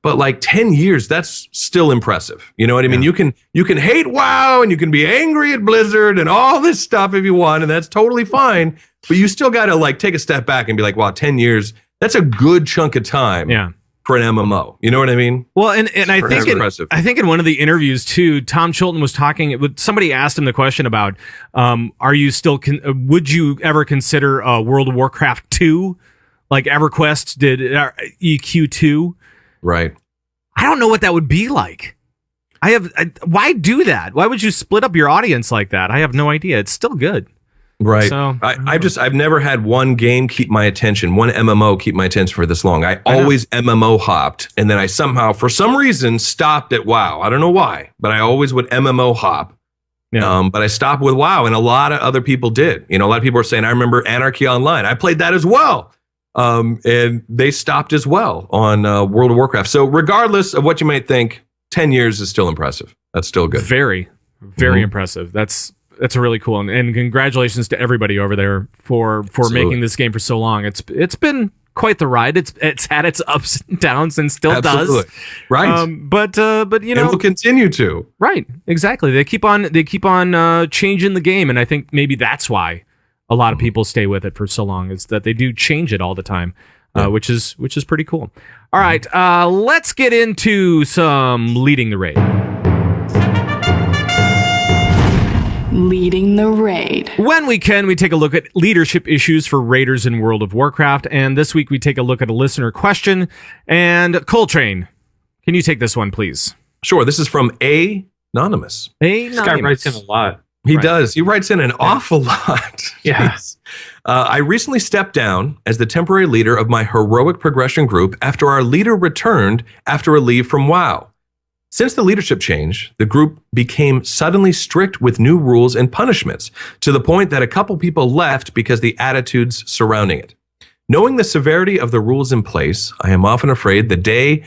But like 10 years, that's still impressive. You know what I mean? You can hate WoW, and you can be angry at Blizzard and all this stuff if you want, and that's totally fine. But you still got to like take a step back and be like, wow, 10 years, that's a good chunk of time for an MMO. You know what I mean? Well, and I think in one of the interviews too, Tom Chilton was talking. Somebody asked him the question about, are you still? Would you ever consider World of Warcraft 2, like EverQuest did EQ2? Right. I don't know what that would be like. Why do that? Why would you split up your audience like that? I have no idea. It's still good. Right. So I've never had one game keep my attention, one MMO keep my attention for this long. I always MMO hopped, and then I somehow, for some reason, stopped at WoW. I don't know why, but I always would MMO hop. Yeah. But I stopped with WoW, and a lot of other people did. A lot of people are saying, I remember Anarchy Online. I played that as well. And they stopped as well on World of Warcraft. So regardless of what you might think, 10 years is still impressive. That's still good. Very, very impressive. That's really cool. And congratulations to everybody over there for making this game for so long. It's been quite the ride. It's had its ups and downs and still does. Right. But it will continue to. Right. Exactly. They keep on changing the game, and I think maybe that's why a lot of people stay with it for so long, is that they do change it all the time, which is pretty cool. All right, let's get into some leading the raid. Leading the raid. When we can, we take a look at leadership issues for raiders in World of Warcraft, and this week we take a look at a listener question. And Coltrane, can you take this one, please? Sure. This is from Anonymous. This guy writes in a lot. He does. He writes in an awful lot. Yes. I recently stepped down as the temporary leader of my heroic progression group after our leader returned after a leave from WoW. Since the leadership change, the group became suddenly strict with new rules and punishments, to the point that a couple people left because the attitudes surrounding it. Knowing the severity of the rules in place, I am often afraid the day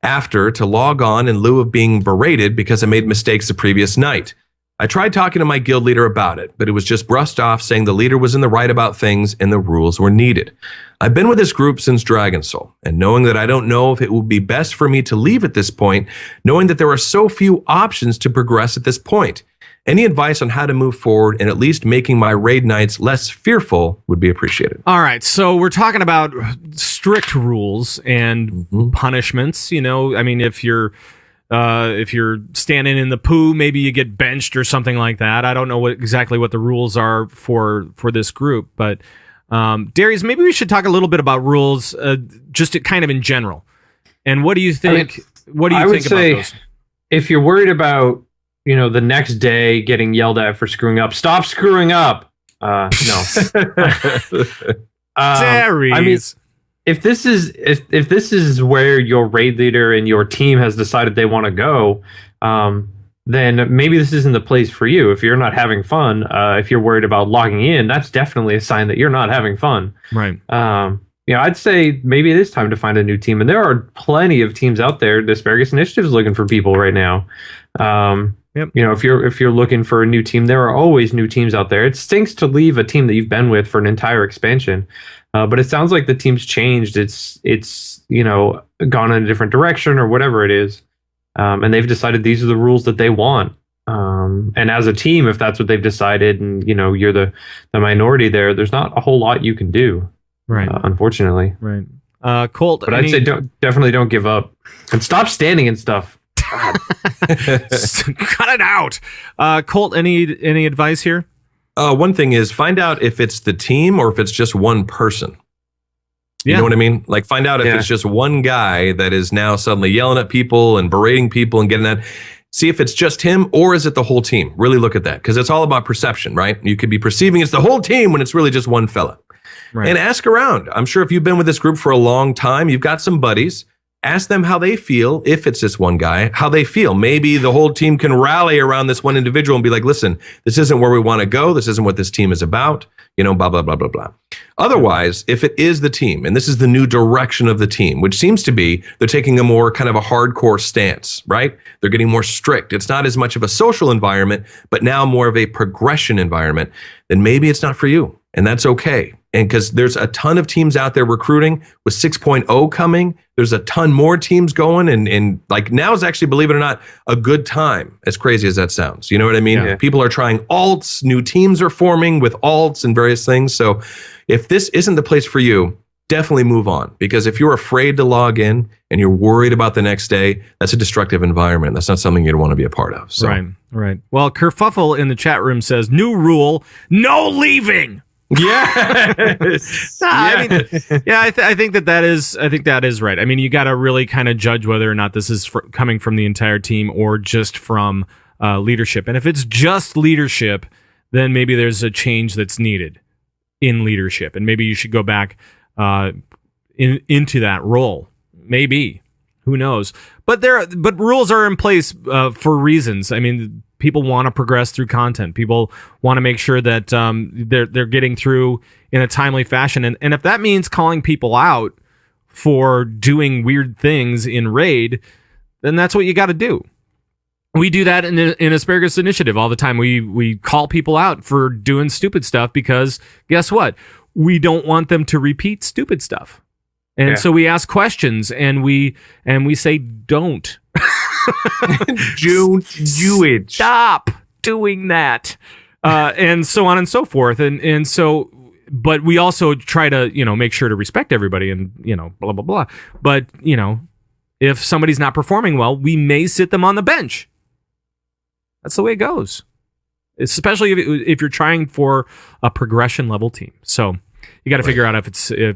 after to log on in lieu of being berated because I made mistakes the previous night. I tried talking to my guild leader about it, but it was just brushed off, saying the leader was in the right about things and the rules were needed. I've been with this group since Dragonsoul, and knowing that I don't know if it would be best for me to leave at this point, knowing that there are so few options to progress at this point. Any advice on how to move forward and at least making my raid nights less fearful would be appreciated. All right, so we're talking about strict rules and punishments. I mean, if you're standing in the poo, maybe you get benched or something like that. I don't know exactly what the rules are for this group, but Darius, maybe we should talk a little bit about rules, just kind of in general. And what do you think? I would say, about those? If you're worried about the next day getting yelled at for screwing up, stop screwing up. No. Darius. if this is where your raid leader and your team has decided they want to go, then maybe this isn't the place for you. If you're not having fun, if you're worried about logging in, that's definitely a sign that you're not having fun. Right. I'd say maybe it is time to find a new team, and there are plenty of teams out there. The Asparagus Initiative is looking for people right now. Yep. If you're looking for a new team, there are always new teams out there. It stinks to leave a team that you've been with for an entire expansion, but it sounds like the team's changed. It's gone in a different direction or whatever it is, and they've decided these are the rules that they want. And as a team, if that's what they've decided, and you're the minority there's not a whole lot you can do. Right. Unfortunately. Right. Colt. But I'd say definitely don't give up and stop standing and stuff. Cut it out. Colt, any advice here? One thing is find out if it's the team or if it's just one person. You know what I mean? Like find out if it's just one guy that is now suddenly yelling at people and berating people and getting that. See if it's just him or is it the whole team? Really look at that because it's all about perception, right? You could be perceiving it's the whole team when it's really just one fella. Right. And ask around. I'm sure if you've been with this group for a long time, you've got some buddies. Ask them how they feel, if it's this one guy, how they feel. Maybe the whole team can rally around this one individual and be like, listen, this isn't where we want to go. This isn't what this team is about. Blah, blah, blah, blah, blah. Otherwise, if it is the team, and this is the new direction of the team, which seems to be they're taking a more kind of a hardcore stance, right? They're getting more strict. It's not as much of a social environment, but now more of a progression environment. Then maybe it's not for you. And that's okay. And because there's a ton of teams out there recruiting with 6.0 coming, there's a ton more teams going. And like now is actually, believe it or not, a good time, as crazy as that sounds. You know what I mean? Yeah. People are trying alts, new teams are forming with alts and various things. So if this isn't the place for you, definitely move on. Because if you're afraid to log in and you're worried about the next day, that's a destructive environment. That's not something you'd want to be a part of. So. Right. Well, Kerfuffle in the chat room says, new rule, no leaving. Yes. I think that is right. I mean, you got to really kind of judge whether or not this is coming from the entire team or just from leadership. And if it's just leadership, then maybe there's a change that's needed in leadership, and maybe you should go back into that role. Maybe, who knows? But rules are in place for reasons. I mean, people want to progress through content. People want to make sure that they're getting through in a timely fashion. And if that means calling people out for doing weird things in raid, then that's what you got to do. We do that in Asparagus Initiative all the time. We call people out for doing stupid stuff because guess what? We don't want them to repeat stupid stuff. And so we ask questions and we say, don't. Don't do it. Stop doing that. And so on and so forth. And so, but we also try to, make sure to respect everybody and, blah, blah, blah. But, if somebody's not performing well, we may sit them on the bench. That's the way it goes. Especially if you're trying for a progression level team. So you got to figure out if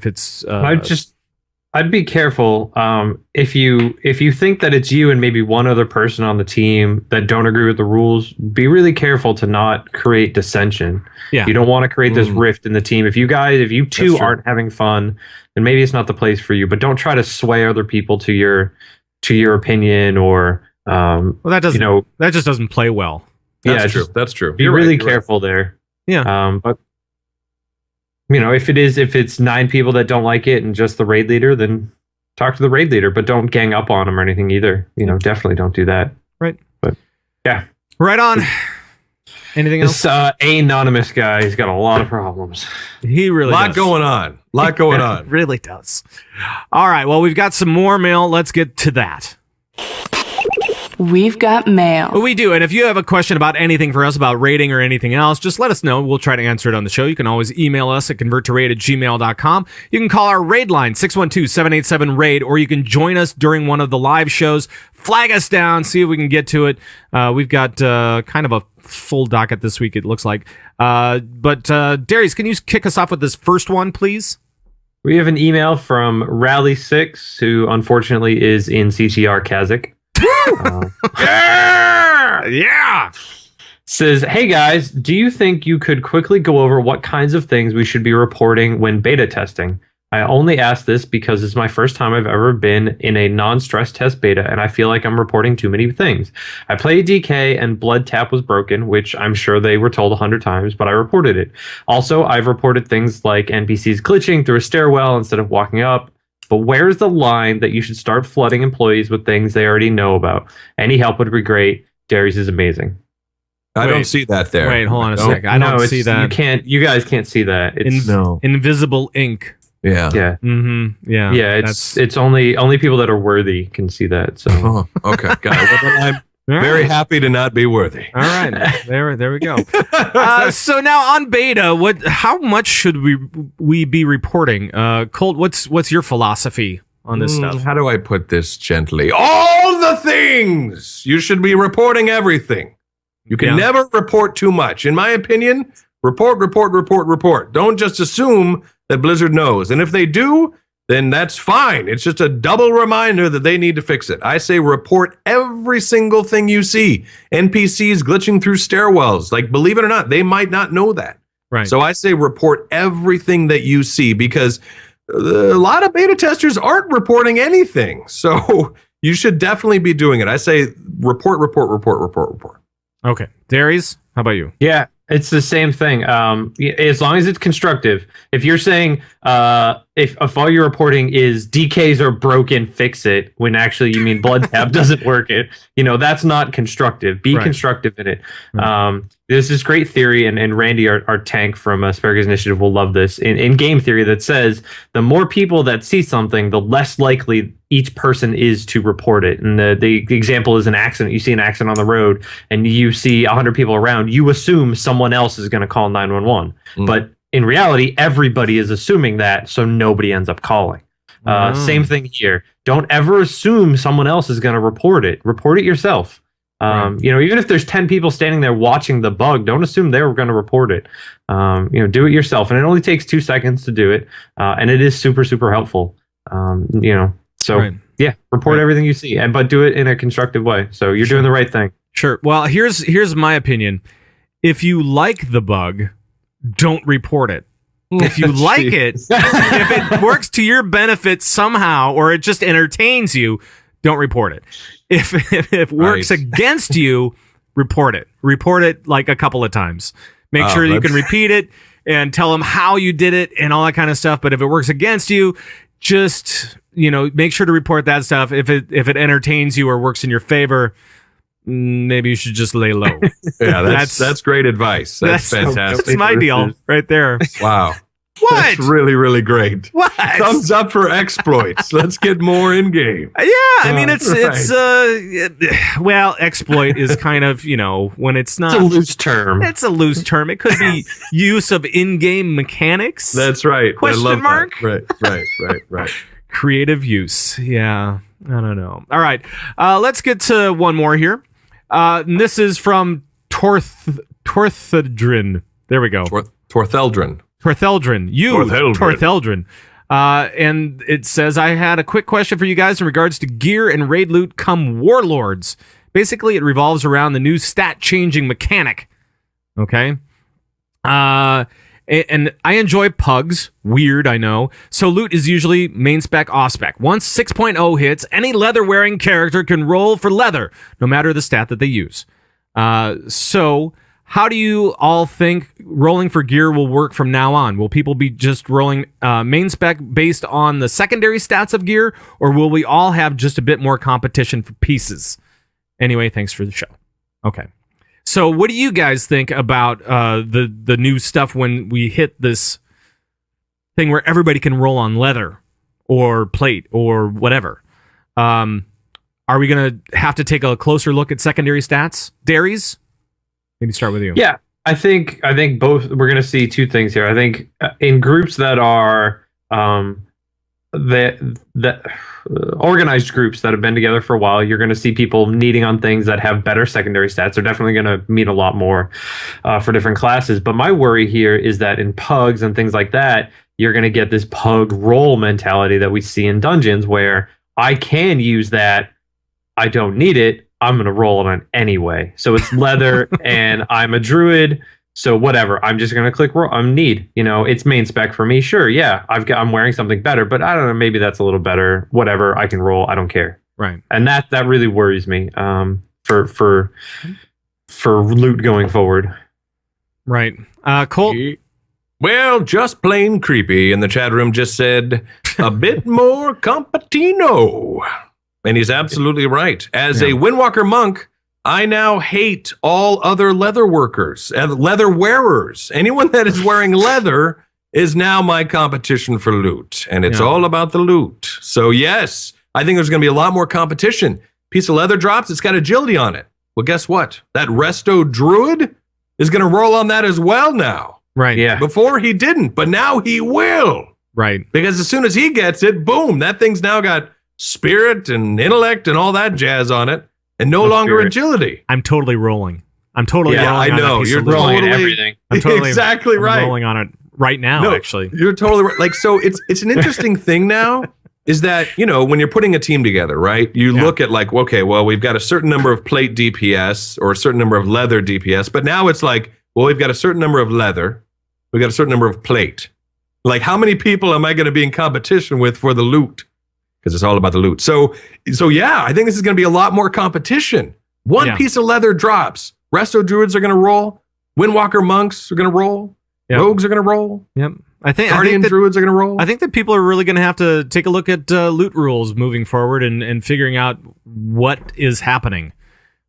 it's. I'd be careful if you think that it's you and maybe one other person on the team that don't agree with the rules. Be really careful to not create dissension. Yeah. You don't want to create this rift in the team. If you two aren't having fun, then maybe it's not the place for you. But don't try to sway other people to your opinion or. That doesn't. That just doesn't play well. That's true. Be really careful there. Yeah. But. If it's 9 people that don't like it and just the raid leader, then talk to the raid leader, but don't gang up on them or anything either. Definitely don't do that. Right. But yeah. Right on. Anything else? This anonymous guy, he's got a lot of problems. He really does. Lot going on. Really does. All right. Well, we've got some more mail. Let's get to that. We've got mail. We do. And if you have a question about anything for us about rating or anything else, just let us know. We'll try to answer it on the show. You can always email us at converttораid@gmail.com. You can call our raid line, 612-787-RAID, or you can join us during one of the live shows. Flag us down, see if we can get to it. We've got kind of a full docket this week, it looks like. But Darius, can you kick us off with this first one, please? We have an email from Rally6, who unfortunately is in CTR Kazakh. Yeah. Says, hey guys, do you think you could quickly go over what kinds of things we should be reporting when beta testing? I only ask this because it's my first time I've ever been in a non-stress test beta, and I feel like I'm reporting too many things. I played DK and blood tap was broken, which I'm sure they were told 100 times, but I reported it. Also, I've reported things like NPCs glitching through a stairwell instead of walking up. But where's the line that you should start flooding employees with things they already know about? Any help would be great. Darius is amazing. I don't see that there. Wait, hold on a sec. I don't see that. You guys can't see that. It's invisible ink. Yeah. Yeah. Mm-hmm. Yeah. Yeah. It's only people that are worthy can see that. So okay. Got it. Well, then I'm very happy to not be worthy. All right. There we go. So now on beta, how much should we be reporting? Colt, what's your philosophy on this stuff? How do I put this gently? All the things! You should be reporting everything. You can never report too much. In my opinion, report. Don't just assume that Blizzard knows. And if they do, then that's fine. It's just a double reminder that they need to fix it. I say report every single thing you see. NPCs glitching through stairwells. Like, believe it or not, they might not know that. Right. So I say report everything that you see, because a lot of beta testers aren't reporting anything. So you should definitely be doing it. I say report. Okay. Darius, how about you? Yeah, it's the same thing. As long as it's constructive. If you're saying if all you're reporting is DKs are broken, fix it, when actually you mean blood tab doesn't work, that's not constructive. Be constructive in it. Right. There's this great theory, and Randy, our tank from Asparagus Initiative, will love this, in game theory, that says the more people that see something, the less likely each person is to report it. And the example is an accident. You see an accident on the road and you see 100 people around, you assume someone else is going to call 911. But in reality, everybody is assuming that, so nobody ends up calling. Same thing here. Don't ever assume someone else is going to report it. Report it yourself. Even if there's 10 people standing there watching the bug, don't assume they're going to report it. Do it yourself. And it only takes 2 seconds to do it. And it is super, super helpful. Report everything you see, but do it in a constructive way. So you're doing the right thing. Sure. Well, here's my opinion. If you like the bug, don't report it. If you like it, if it works to your benefit somehow, or it just entertains you, don't report it. If it works against you, report it. Report it like a couple of times. Make sure you can repeat it and tell them how you did it and all that kind of stuff. But if it works against you, just make sure to report that stuff. If it entertains you or works in your favor, maybe you should just lay low. Yeah, that's great advice. That's fantastic. That's my deal right there. Wow. What? That's really, really great. What? Thumbs up for exploits. Let's get more in game. Yeah, I mean it's exploit is kind of, when it's not. It's a loose term. It's a loose term. It could be use of in-game mechanics. That's right. Question mark? That. Right. Creative use. Yeah. I don't know. All right. Let's get to one more here. And this is from Tortheldrin. There we go. Tortheldrin. Tortheldrin. And it says, I had a quick question for you guys in regards to gear and raid loot come Warlords. Basically, it revolves around the new stat-changing mechanic. Okay? And I enjoy pugs. Weird, I know. So loot is usually main spec, off spec. Once 6.0 hits, any leather-wearing character can roll for leather, no matter the stat that they use. So how do you all think rolling for gear will work from now on? Will people be just rolling main spec based on the secondary stats of gear, or will we all have just a bit more competition for pieces? Anyway, thanks for the show. Okay. So what do you guys think about the new stuff when we hit this thing where everybody can roll on leather or plate or whatever? Are we going to have to take a closer look at secondary stats? Darius? Maybe start with you. Yeah, I think both. We're going to see two things here. I think in groups that are organized groups that have been together for a while, you're going to see people needing on things that have better secondary stats. They're definitely going to mean a lot more for different classes. But my worry here is that in pugs and things like that, you're going to get this pug roll mentality that we see in dungeons, where I can use that, I don't need it, I'm going to roll it on anyway. So it's leather and I'm a druid. So whatever, I'm just gonna click need. It's main spec for me. Sure, yeah, I'm wearing something better, but I don't know, maybe that's a little better. Whatever, I can roll. I don't care. Right. And that really worries me. For loot going forward. Right. Colt. Well, just plain creepy. And the chat room just said a bit more compatino. And he's absolutely right. As a Windwalker monk, I now hate all other leather workers and leather wearers. Anyone that is wearing leather is now my competition for loot. And it's all about the loot. So yes, I think there's going to be a lot more competition. Piece of leather drops, it's got agility on it. Well, guess what? That resto druid is going to roll on that as well now. Right. Yeah. Before he didn't, but now he will. Right. Because as soon as he gets it, boom, that thing's now got spirit and intellect and all that jazz on it, and no longer agility. I'm totally rolling. I'm totally rolling I on know. that piece You're of loot. rolling everything. I'm totally exactly right. rolling on it right now, actually. You're totally right. Like, so it's an interesting thing now is that, when you're putting a team together, right? You look at like, okay, well, we've got a certain number of plate DPS or a certain number of leather DPS, but now it's like, well, we've got a certain number of leather. We've got a certain number of plate. Like, how many people am I going to be in competition with for the loot? Because it's all about the loot. So yeah, I think this is going to be a lot more competition. One piece of leather drops. Resto druids are going to roll. Windwalker monks are going to roll. Yep. Rogues are going to roll. Yep. Guardian druids are going to roll. I think that people are really going to have to take a look at loot rules moving forward and figuring out what is happening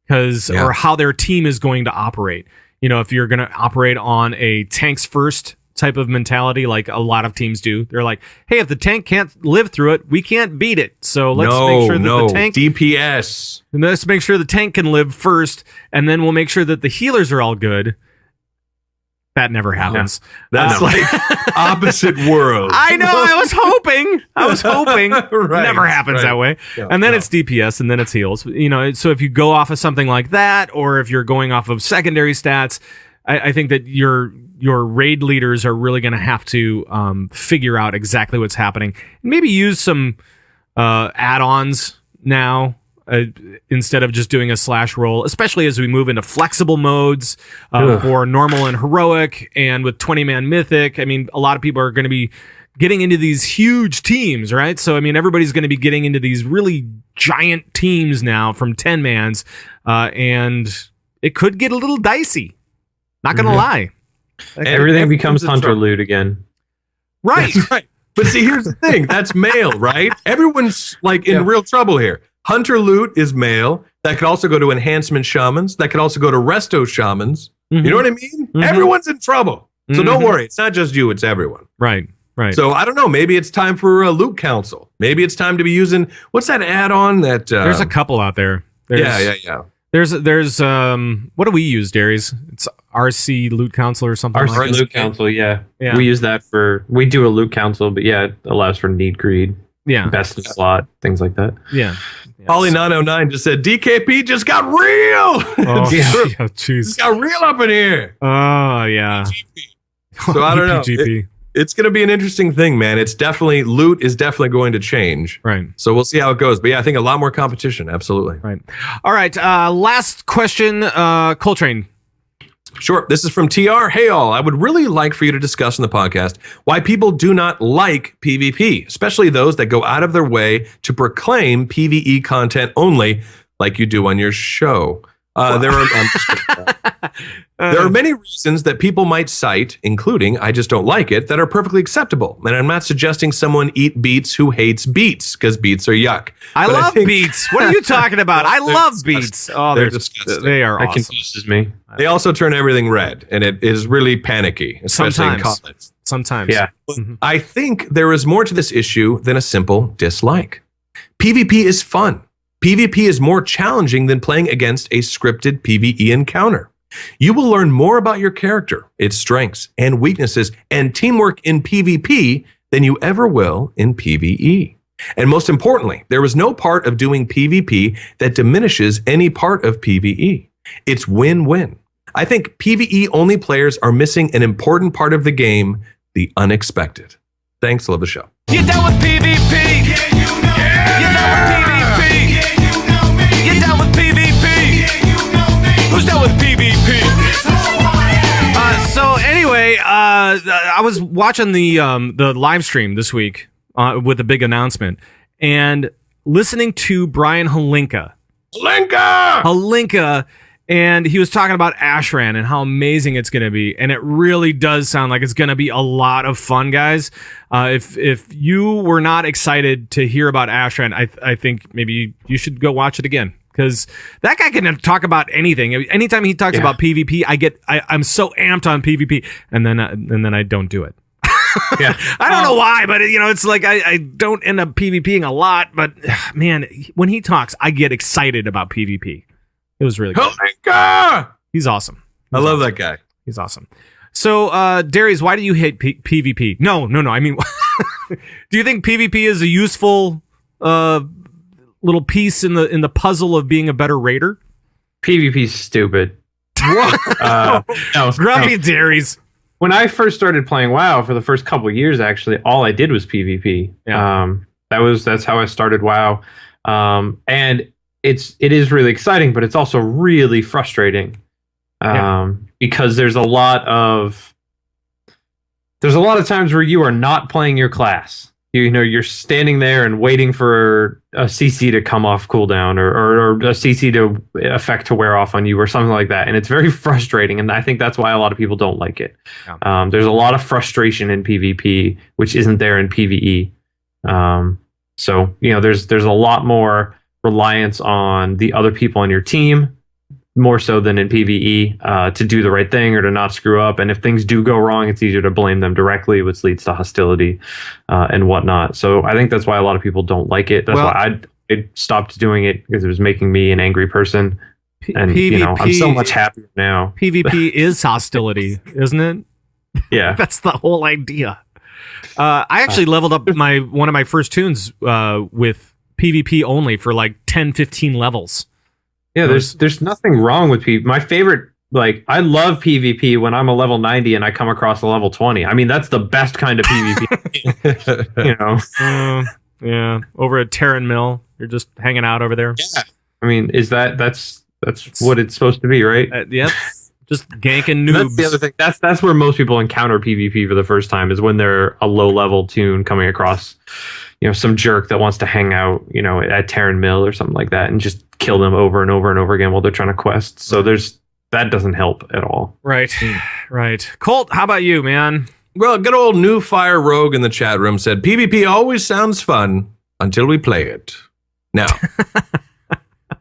or how their team is going to operate. If you're going to operate on a tanks first type of mentality, like a lot of teams do, they're like, hey, if the tank can't live through it, we can't beat it. So let's make sure that the tank DPS. Let's make sure the tank can live first, and then we'll make sure that the healers are all good. That never happens. That's like opposite world. I know. I was hoping. Right, never happens that way. Yeah, and then it's DPS, and then it's heals. So if you go off of something like that, or if you're going off of secondary stats, I think that your raid leaders are really going to have to figure out exactly what's happening. Maybe use some add-ons now. Instead of just doing a slash roll, especially as we move into flexible modes for normal and heroic, and with 20-man mythic. I mean, a lot of people are going to be getting into these huge teams, right? So, I mean, everybody's going to be getting into these really giant teams now from 10-mans, and it could get a little dicey. Not going to lie. Everything becomes hunter loot again. Right. That's right. But see, here's the thing. That's male, right? Everyone's like in real trouble here. Hunter loot is male. That could also go to enhancement shamans. That could also go to resto shamans. You know what I mean? Everyone's in trouble. So don't worry. It's not just you. It's everyone. Right. So I don't know. Maybe it's time for a loot council. Maybe it's time to be using, what's that add-on that... There's a couple out there. Yeah. There's what do we use, Darius? It's RC Loot Council or something. RC Loot Council, yeah. We use that we do a loot council, but yeah, it allows for need greed. Yeah. Best in slot, things like that. Yeah. Ollie909 just said, DKP just got real. Oh, jeez. Just got real up in here. Oh, yeah. So I don't know. GP. It's going to be an interesting thing, man. Loot is definitely going to change. Right. So we'll see how it goes. But yeah, I think a lot more competition. Absolutely. Right. All right. Last question, Coltrane. Sure. This is from TR. Hey, all. I would really like for you to discuss in the podcast why people do not like PvP, especially those that go out of their way to proclaim PvE content only, like you do on your show. There are many reasons that people might cite, including I just don't like it, that are perfectly acceptable. And I'm not suggesting someone eat beets who hates beets, because beets are yuck. I love beets. What are you talking about? I love beets. Oh, they're disgusting. They are That awesome. confuses me. They also turn everything red, and it is really panicky, especially in college. Sometimes. Yeah. I think there is more to this issue than a simple dislike. PvP is fun. PvP is more challenging than playing against a scripted PvE encounter. You will learn more about your character, its strengths and weaknesses, and teamwork in PvP than you ever will in PvE. And most importantly, there is no part of doing PvP that diminishes any part of PvE. It's win-win. I think PvE-only players are missing an important part of the game, the unexpected. Thanks, love the show. You're down with PvP. Yeah, you know me. You're down with PvP. Yeah, you know me. You're down with PvP. Yeah, you know me. Who's down with PvP? I was watching the live stream this week with a big announcement and listening to Brian Holinka, and he was talking about Ashran and how amazing it's going to be, and it really does sound like it's going to be a lot of fun, guys. If you were not excited to hear about Ashran, I think maybe you should go watch it again. Because that guy can talk about anything. Anytime he talks about PvP, I'm so amped on PvP, and then I don't do it. Yeah, I don't know why, but it's like I don't end up PvPing a lot. But man, when he talks, I get excited about PvP. It was really good. Holinka! He's awesome. I love that guy. He's awesome. So, Darius, why do you hate PvP? No. I mean, do you think PvP is a useful little piece in the puzzle of being a better raider? PvP's stupid. No, Grumpy Darius. When I first started playing WoW for the first couple of years, actually, all I did was PvP. Yeah. That's how I started WoW. And it is really exciting, but it's also really frustrating. Because there's a lot of times where you are not playing your class. You're standing there and waiting for a CC to come off cooldown or a CC to effect to wear off on you or something like that. And it's very frustrating. And I think that's why a lot of people don't like it. Yeah. There's a lot of frustration in PvP, which isn't there in PvE. So there's a lot more reliance on the other people on your team, more so than in PvE, to do the right thing or to not screw up. And if things do go wrong, it's easier to blame them directly, which leads to hostility and whatnot. So I think that's why a lot of people don't like it. That's why I stopped doing it, because it was making me an angry person. And PvP, I'm so much happier now. PvP is hostility, isn't it? Yeah. That's the whole idea. I actually leveled up one of my first tunes with PvP only for like 10, 15 levels. Yeah, there's nothing wrong with PvP. My favorite, I love PvP when I'm a level 90 and I come across a level 20. I mean, that's the best kind of PvP. Yeah, over at Terran Mill, you're just hanging out over there. Yeah. I mean, that's what it's supposed to be, right? Yep. Just ganking noobs. That's the other thing. That's where most people encounter PvP for the first time, is when they're a low level tune coming across, some jerk that wants to hang out, at Terran Mill or something like that, and just kill them over and over and over again while they're trying to quest. So that doesn't help at all. Right. Colt, how about you, man? Well, good old New Fire Rogue in the chat room said, PvP always sounds fun until we play it. Now,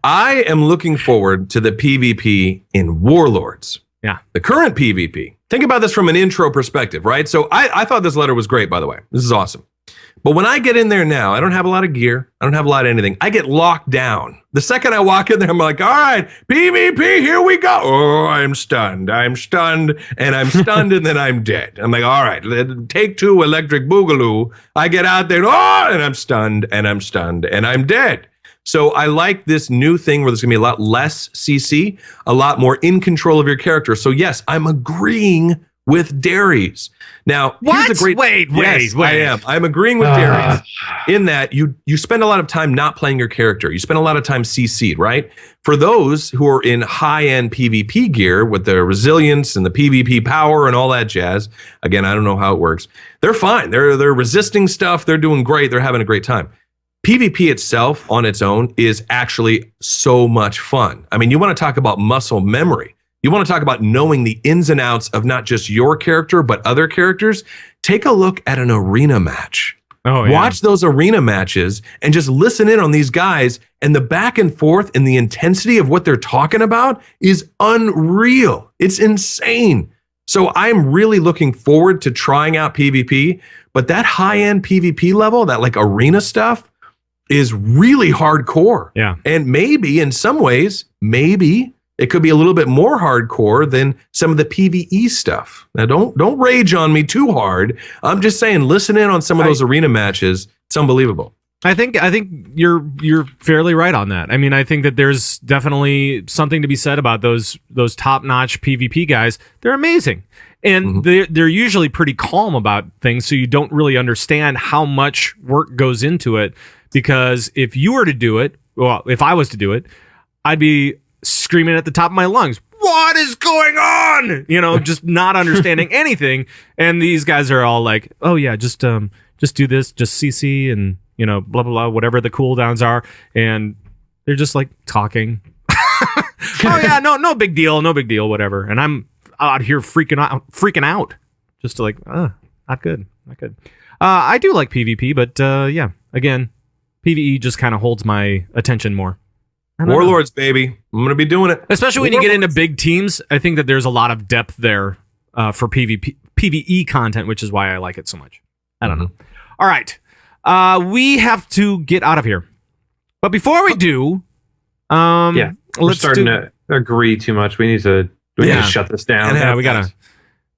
I am looking forward to the PvP in Warlords. Yeah. The current PvP. Think about this from an intro perspective, right? So I thought this letter was great, by the way. This is awesome. But when I get in there now, I don't have a lot of gear. I don't have a lot of anything. I get locked down. The second I walk in there, I'm like, all right, PvP, here we go. Oh, I'm stunned. And I'm stunned, and then I'm dead. I'm like, all right, take two, electric boogaloo. I get out there, and I'm stunned, and I'm dead. So I like this new thing where there's going to be a lot less CC, a lot more in control of your character. So yes, I'm agreeing with Darius. Now, what? Here's a great. Wait. I am. I'm agreeing with Darius in that you spend a lot of time not playing your character. You spend a lot of time CC'd, right? For those who are in high-end PvP gear with their resilience and the PvP power and all that jazz, again, I don't know how it works. They're fine. They're resisting stuff. They're doing great. They're having a great time. PvP itself on its own is actually so much fun. I mean, you want to talk about muscle memory. You want to talk about knowing the ins and outs of not just your character, but other characters. Take a look at an arena match. Oh, yeah. Watch those arena matches and just listen in on these guys, and the back and forth and the intensity of what they're talking about is unreal. It's insane. So I'm really looking forward to trying out PvP, but that high-end PvP level, that arena stuff, is really hardcore. Yeah. And maybe in some ways, it could be a little bit more hardcore than some of the PvE stuff. Now, don't rage on me too hard. I'm just saying, listen in on some of those arena matches. It's unbelievable. I think you're fairly right on that. I mean, I think that there's definitely something to be said about those top-notch PvP guys. They're amazing. And they're usually pretty calm about things, so you don't really understand how much work goes into it. Because if you were to do it, well, if I was to do it, I'd be screaming at the top of my lungs, whoa, what is going on? You know, just not understanding anything. And these guys are all like, oh yeah, just do this, just CC and, you know, blah, blah, blah, whatever the cooldowns are. And they're just like talking. Oh yeah, no big deal, whatever. And I'm out here freaking out. Just like, not good. I do like PvP, but yeah, again, PvE just kind of holds my attention more. Warlords, baby. I'm going to be doing it. Especially when you get into big teams. I think that there's a lot of depth there for PvE content, which is why I like it so much. I don't know. All right. We have to get out of here. But before we do, we're starting to agree too much. We need to shut this down. Yeah, we got to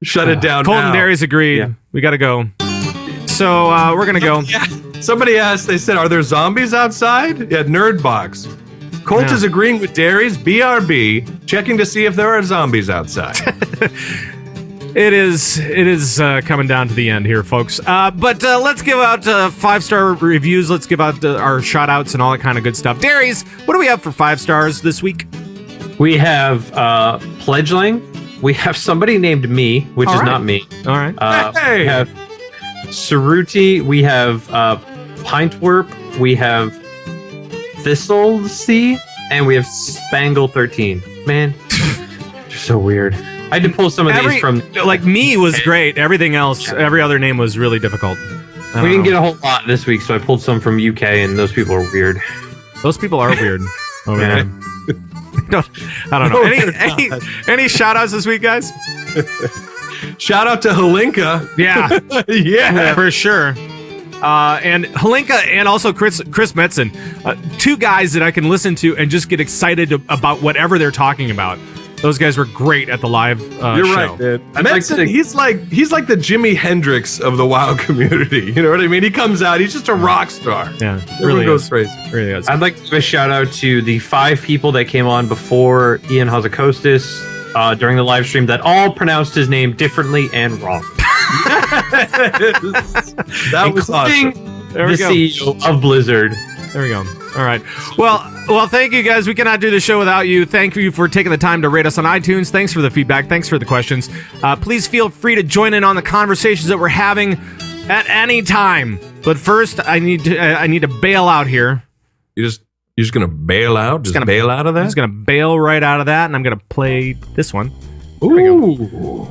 shut it down. Colton Darius agreed. Yeah. We got to go. So we're going to go. Yeah. Somebody asked, they said, are there zombies outside? Yeah, Nerdbox. Colt is agreeing with Darius, BRB, checking to see if there are zombies outside. It is coming down to the end here, folks. But let's give out 5-star reviews. Let's give out our shout-outs and all that kind of good stuff. Darius, what do we have for 5 stars this week? We have Pledgeling. We have somebody named Me, which is not me. All right. We have Ceruti. We have Pintwerp. We have Thistlesea. And we have Spangle13. Man, they're so weird. I had to pull some of these from... Like, Me was great. Everything else, every other name was really difficult. We didn't get a whole lot this week, so I pulled some from UK, and those people are weird. Those people are weird. Oh, man. I don't know. Any shout-outs this week, guys? Shout out to Holinka. Yeah. Yeah. For sure. And Holinka and also Chris Metzen. 2 guys that I can listen to and just get excited about whatever they're talking about. Those guys were great at the live You're show. right, dude. Metzen, he's like the Jimi Hendrix of the WoW community. You know what I mean? He comes out, he's just a rock star. Yeah, really goes crazy. Really is. I'd like to give a shout out to the 5 people that came on before Ian Hazzikostas during the live stream that all pronounced his name differently and wrong. That was awesome. There we the go. CEO of Blizzard. There we go. All right. Well, thank you guys. We cannot do the show without you. Thank you for taking the time to rate us on iTunes. Thanks for the feedback. Thanks for the questions. Please feel free to join in on the conversations that we're having at any time. But first, I need to bail out here. You're just gonna bail out? Just bail out of that? I'm just gonna bail right out of that, and I'm gonna play this one. Ooh.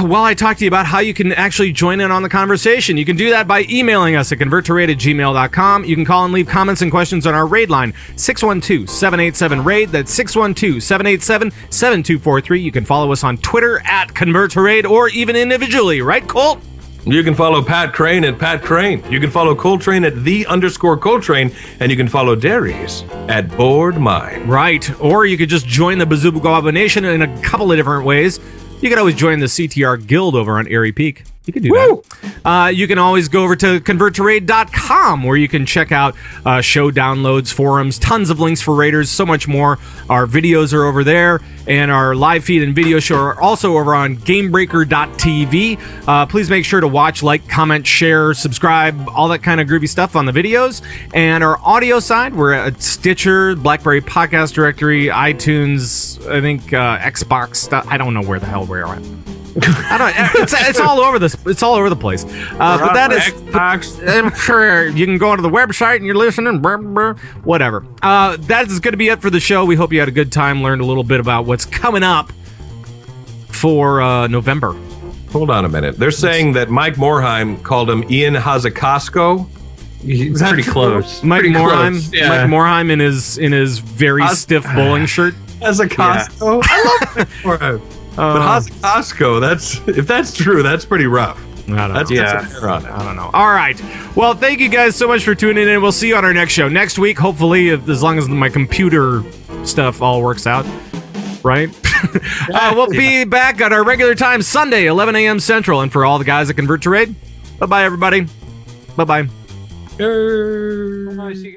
While I talk to you about how you can actually join in on the conversation, you can do that by emailing us at converttораid@gmail.com. You can call and leave comments and questions on our raid line, 612-787-RAID. That's 612-787-7243. You can follow us on Twitter at converttораid or even individually, right, Colt? You can follow Pat Crane at Pat Crane. You can follow Coltrane at _Coltrane. And you can follow Darius at BoredMind. Right. Or you could just join the Bazooka Nation in a couple of different ways. You can always join the CTR Guild over on Airy Peak. You can do that. You can always go over to converttораid.com where you can check out show downloads, forums, tons of links for raiders, so much more. Our videos are over there, and our live feed and video show are also over on gamebreaker.tv. Please make sure to watch, like, comment, share, subscribe, all that kind of groovy stuff on the videos. And our audio side, we're at Stitcher, BlackBerry Podcast Directory, iTunes, I think Xbox stuff. I don't know where the hell we're at. I don't. It's all over this. It's all over the place. But that is. I'm sure you can go onto the website and you're listening. Blah, blah, whatever. That is going to be it for the show. We hope you had a good time. Learned a little bit about what's coming up for November. Hold on a minute. They're saying that Mike Morheim called him Ian Hazzikostas. He's pretty close. Mike Pretty Morheim. close, yeah. Mike Morheim in his very stiff bowling shirt. Hazzikostas. Yeah. I love Mike Morheim. But Hazzikostas, if that's true, that's pretty rough. I don't know. That's got some hair on it. I don't know. All right. Well, thank you guys so much for tuning in. We'll see you on our next show. Next week, hopefully, as long as my computer stuff all works out. Right? We'll be back at our regular time, Sunday, 11 a.m. Central. And for all the guys that convert to raid, bye-bye, everybody. Bye-bye. Bye. See you guys.